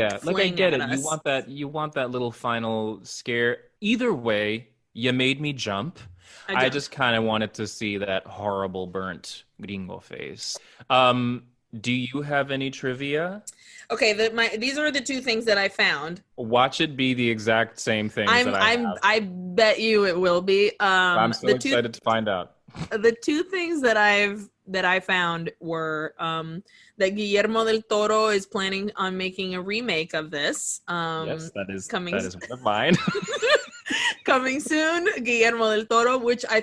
get it. You want that little final scare. Either way, you made me jump. I just kind of wanted to see that horrible burnt Gringo face. Do you have any trivia? Okay, these are the two things that I found. Watch it be the exact same thing. I bet you it will be. I'm so excited to find out. The two things that I found were that Guillermo del Toro is planning on making a remake of this. Yes, that is one of mine. Coming soon, Guillermo del Toro, which I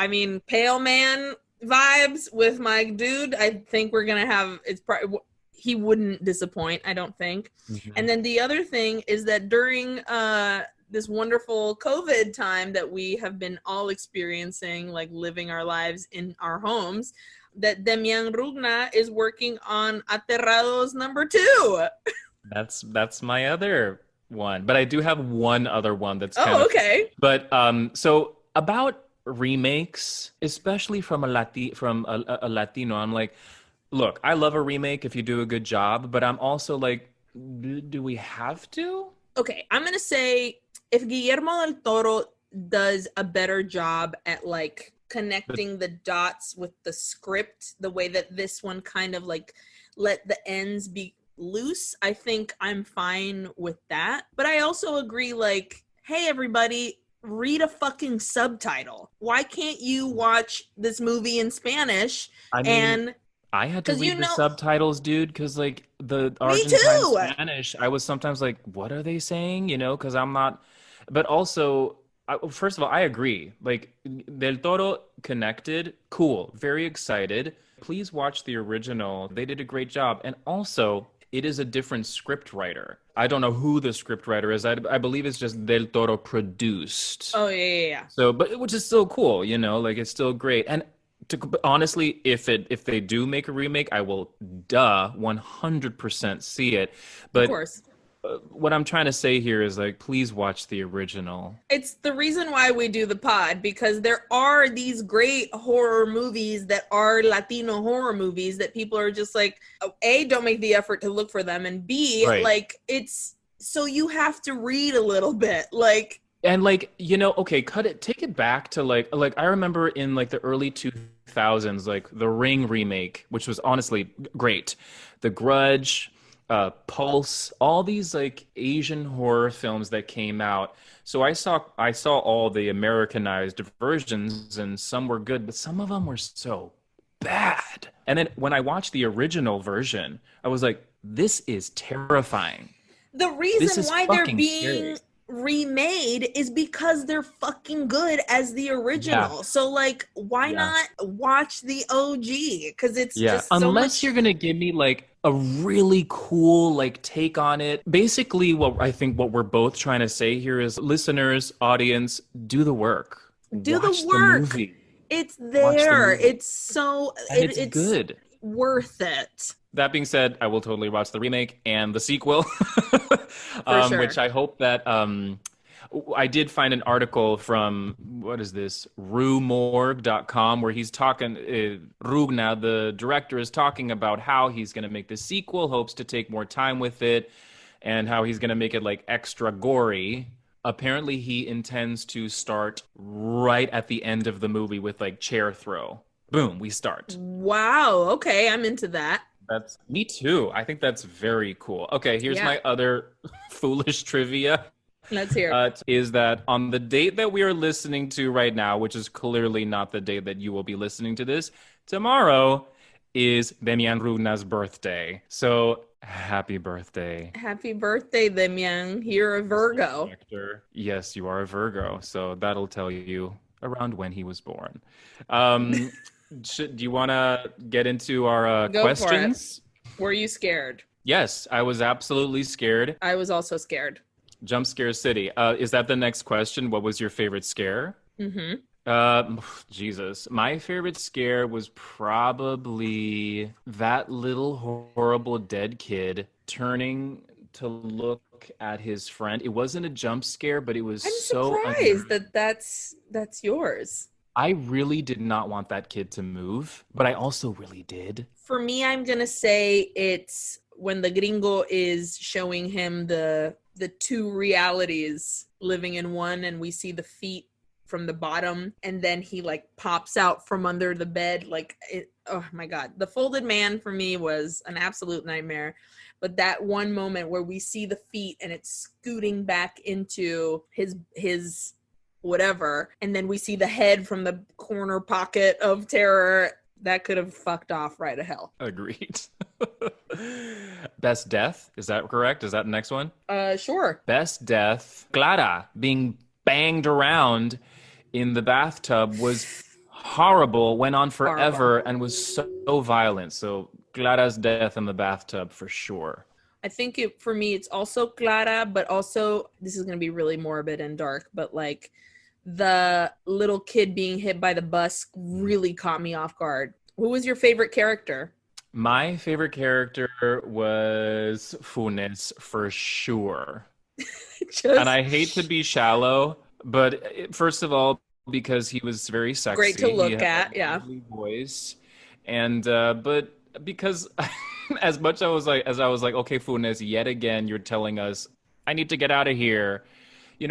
mean, Pale Man vibes with my dude. I think we're gonna have he wouldn't disappoint, I don't think. Mm-hmm. And then the other thing is that during this wonderful COVID time that we have been all experiencing, like living our lives in our homes, that Demián Rugna is working on Aterrados #2. That's my other one, but I do have one other one that's okay. But so about remakes, especially from a Latino, I'm like, look, I love a remake if you do a good job, but I'm also like, do we have to? Okay, I'm gonna say if Guillermo del Toro does a better job at like connecting the dots with the script, the way that this one kind of like let the ends be loose, I think I'm fine with that. But I also agree, like, hey, everybody, read a fucking subtitle. Why can't you watch this movie in Spanish? I had to read the subtitles, dude, because like the Argentine Spanish, I was sometimes like, what are they saying? You know, because I'm not. But also, first of all, I agree. Like, Del Toro connected, cool, very excited. Please watch the original. They did a great job. And also, it is a different script writer. I don't know who the script writer is. I believe it's just Del Toro produced. Oh, yeah. So, but which is still cool, you know, like it's still great. And Honestly, if they do make a remake, I will 100% see it. Of But course. what I'm trying to say here is like, please watch the original. It's the reason why we do the pod, because there are these great horror movies that are Latino horror movies that people are just like, A, don't make the effort to look for them, and B, Right. like, it's so you have to read a little bit. Like, And like, okay, take it back to like I remember in like the early 2000s, like the Ring remake, which was honestly great. The Grudge, Pulse, all these like Asian horror films that came out. So I saw all the Americanized versions, and some were good, but some of them were so bad. And then when I watched the original version, I was like, this is terrifying. the This reason is why they're fucking scary. being remade is because they're fucking good as the Yeah. original. So like, why Yeah. not watch the OG? Because it's Yeah, just so unless much. you're gonna give me like a really cool like take on it. Basically, what we're both trying to say here is listeners, audience, do the work. Do the Watch the work. movie. It's Watch the there. movie. It's so And it's it's good. worth it That being said, I will totally watch the remake and the sequel, for which sure. I hope that I did find an article from what is this rumorg.com where he's talking Rugna, the director, is talking about how he's going to make the sequel, hopes to take more time with it, and how he's going to make it like extra gory. Apparently, he intends to start right at the end of the movie with like chair throw. Boom, we start. Wow. Okay, I'm into that. That's me too. I think that's very cool. Okay, here's Yeah. my other foolish trivia. Let's hear it. Is that on the date that we are listening to right now, which is clearly not the date that you will be listening to this, tomorrow is Demián Rugna's birthday. So happy birthday. Happy birthday, Demián. You're a Virgo. Yes, you are a Virgo. So that'll tell you around when he was born. Um, do you want to get into our Go for it. questions? Were you scared? Yes, I was absolutely scared. I was also scared. Jump Scare City. Is that the next question? What was your favorite scare? Mm-hmm. Jesus. My favorite scare was probably that little horrible dead kid turning to look at his friend. It wasn't a jump scare, but it was I'm so surprised that that's yours. I really did not want that kid to move, but I also really did. For me, I'm gonna say it's when the gringo is showing him the two realities living in one, and we see the feet from the bottom, and then he like pops out from under the bed. Like, oh my God. The Folded Man for me was an absolute nightmare. But that one moment where we see the feet and it's scooting back into his whatever, and then we see the head from the corner pocket of terror, that could have fucked off right to hell. Agreed. Best death, is that correct? Is that the next one? Sure. Best death, Clara being banged around in the bathtub was horrible, went on forever, Horrible. and was so violent. So Clara's death in the bathtub for sure. I think for me, it's also Clara, but also, this is going to be really morbid and dark, but like the little kid being hit by the bus really caught me off guard. Who was your favorite character? My favorite character was Funes for sure. And I hate to be shallow, but first of all, because he was very sexy. Great to He look had at, a yeah. lovely voice. And but because as much as I was like, okay, Funes, yet again, you're telling us I need to get out of here.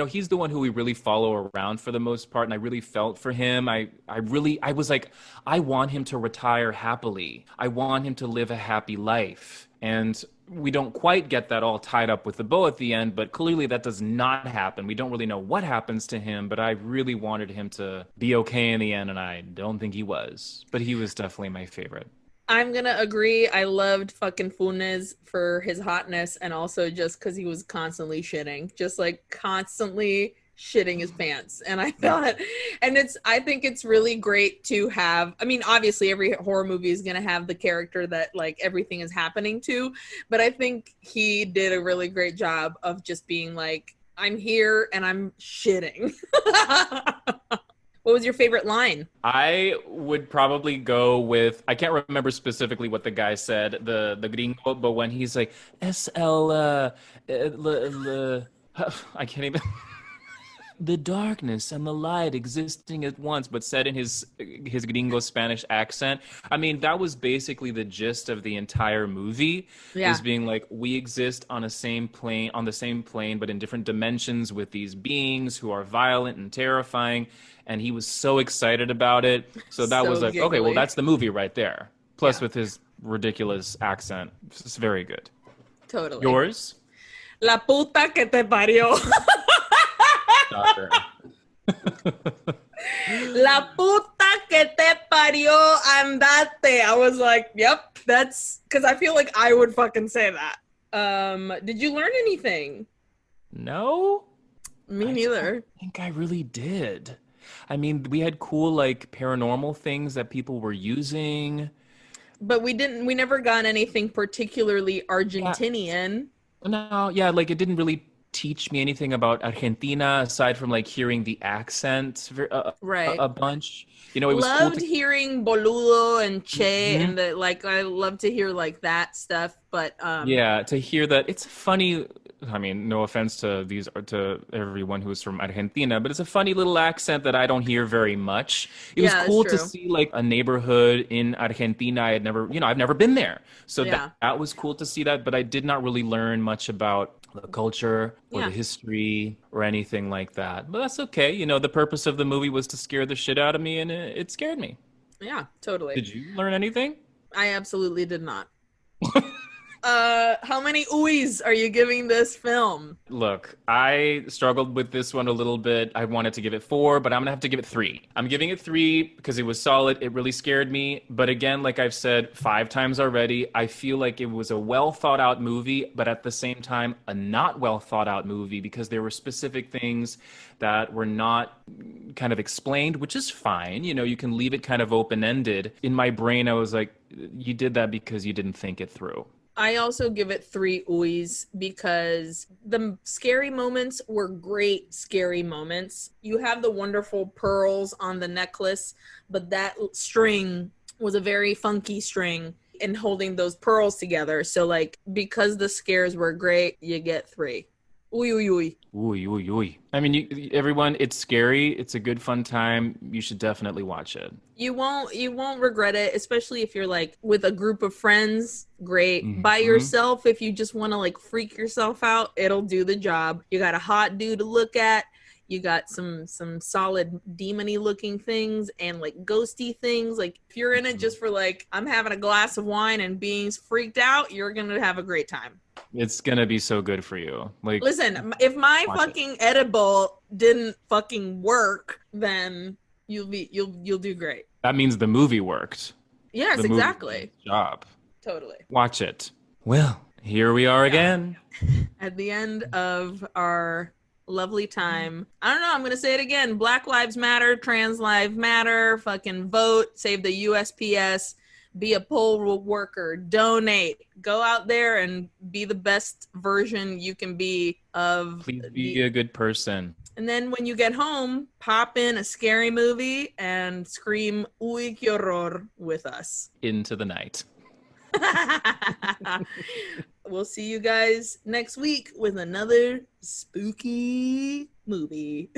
He's the one who we really follow around for the most part, and I really felt for him. I was like, I want him to retire happily. I want him to live a happy life. And we don't quite get that all tied up with the bow at the end, but clearly that does not happen. We don't really know what happens to him, but I really wanted him to be okay in the end, and I don't think he was. But he was definitely my favorite. I'm gonna agree. I loved fucking Funes for his hotness, and also just because he was constantly shitting, just like constantly shitting his pants. And I thought, and I think it's really great to have. I mean, obviously, every horror movie is gonna have the character that like everything is happening to, but I think he did a really great job of just being like, I'm here and I'm shitting. What was your favorite line? I would probably go with, I can't remember specifically what the guy said, the gringo, but when he's like, es el, I can't even. The darkness and the light existing at once, but said in his gringo Spanish accent. I mean, that was basically the gist of the entire movie, was Yeah. being like, we exist on the same plane, but in different dimensions with these beings who are violent and terrifying. And he was so excited about it. So that was So like, okay, well, giggly. that's the movie right there. Plus Yeah, with his ridiculous accent, it's very good. totally. Yours? La puta que te parió. Shocker. La puta que te parió andate. I was like, yep, that's because I feel like I would fucking say that. Did you learn anything? No? Me I neither. don't think I really did. I mean, we had cool like paranormal things that people were using. But we never got anything particularly Yeah, Argentinian. no, yeah, like it didn't really teach me anything about Argentina aside from like hearing the accent Right. a bunch. You know, it was cool Loved to. hearing boludo and che Mhm. and the like I love to hear like that stuff, but Yeah, to hear that. It's funny. I mean, no offense to to everyone who's from Argentina, but it's a funny little accent that I don't hear very much. It was yeah, that's cool to true. see like a neighborhood in Argentina. I had never, I've never been there. So Yeah. that was cool to see that, but I did not really learn much about the culture or the Yeah. history or anything like that. But that's okay. You know, the purpose of the movie was to scare the shit out of me, and it scared me. Yeah, totally. Did you learn anything? I absolutely did not. How many oohs are you giving this film? Look, I struggled with this one a little bit. I wanted to give it 4, but I'm gonna have to give it 3. I'm giving it 3 because it was solid. It really scared me. But again, like I've said 5 times already, I feel like it was a well thought out movie, but at the same time, a not well thought out movie because there were specific things that were not kind of explained, which is fine. You know, you can leave it kind of open ended. In my brain, I was like, you did that because you didn't think it through. I also give it 3 oohs because the scary moments were great scary moments. You have the wonderful pearls on the necklace, but that string was a very funky string and holding those pearls together. So like because the scares were great, you get 3. Ooh, ooh, ooh. Ooh, ooh, ooh. I mean, everyone, it's scary. It's a good, fun time. You should definitely watch it. You won't regret it, especially if you're like with a group of friends. Great. By Hmm. yourself, if you just want to like freak yourself out, it'll do the job. You got a hot dude to look at. You got some solid demony looking things and like ghosty things. Like if you're in it just for like I'm having a glass of wine and being freaked out, you're gonna have a great time. It's gonna be so good for you. Like, Listen, if my watch it. fucking edible didn't fucking work, then you'll do great. That means the movie worked. Yes, The movie did exactly. its job. Totally. Watch it. Well, here we are Yeah. again. At the end of our lovely time, I don't know, I'm going to say it again. Black Lives Matter, Trans Lives Matter, fucking vote, save the USPS, be a poll worker, donate, go out there and be the best version you can be of Please the. be a good person. And then when you get home, pop in a scary movie and scream, uy, que horror with us. Into the night. We'll see you guys next week with another spooky movie.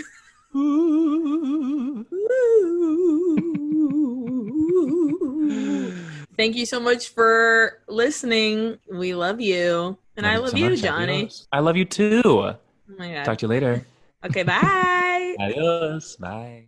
Thank you so much for listening. We love you. And I Love you love so you, much. Johnny. Adios. I love you too. Oh my God. Talk to you later. Okay, bye. Adios. Bye.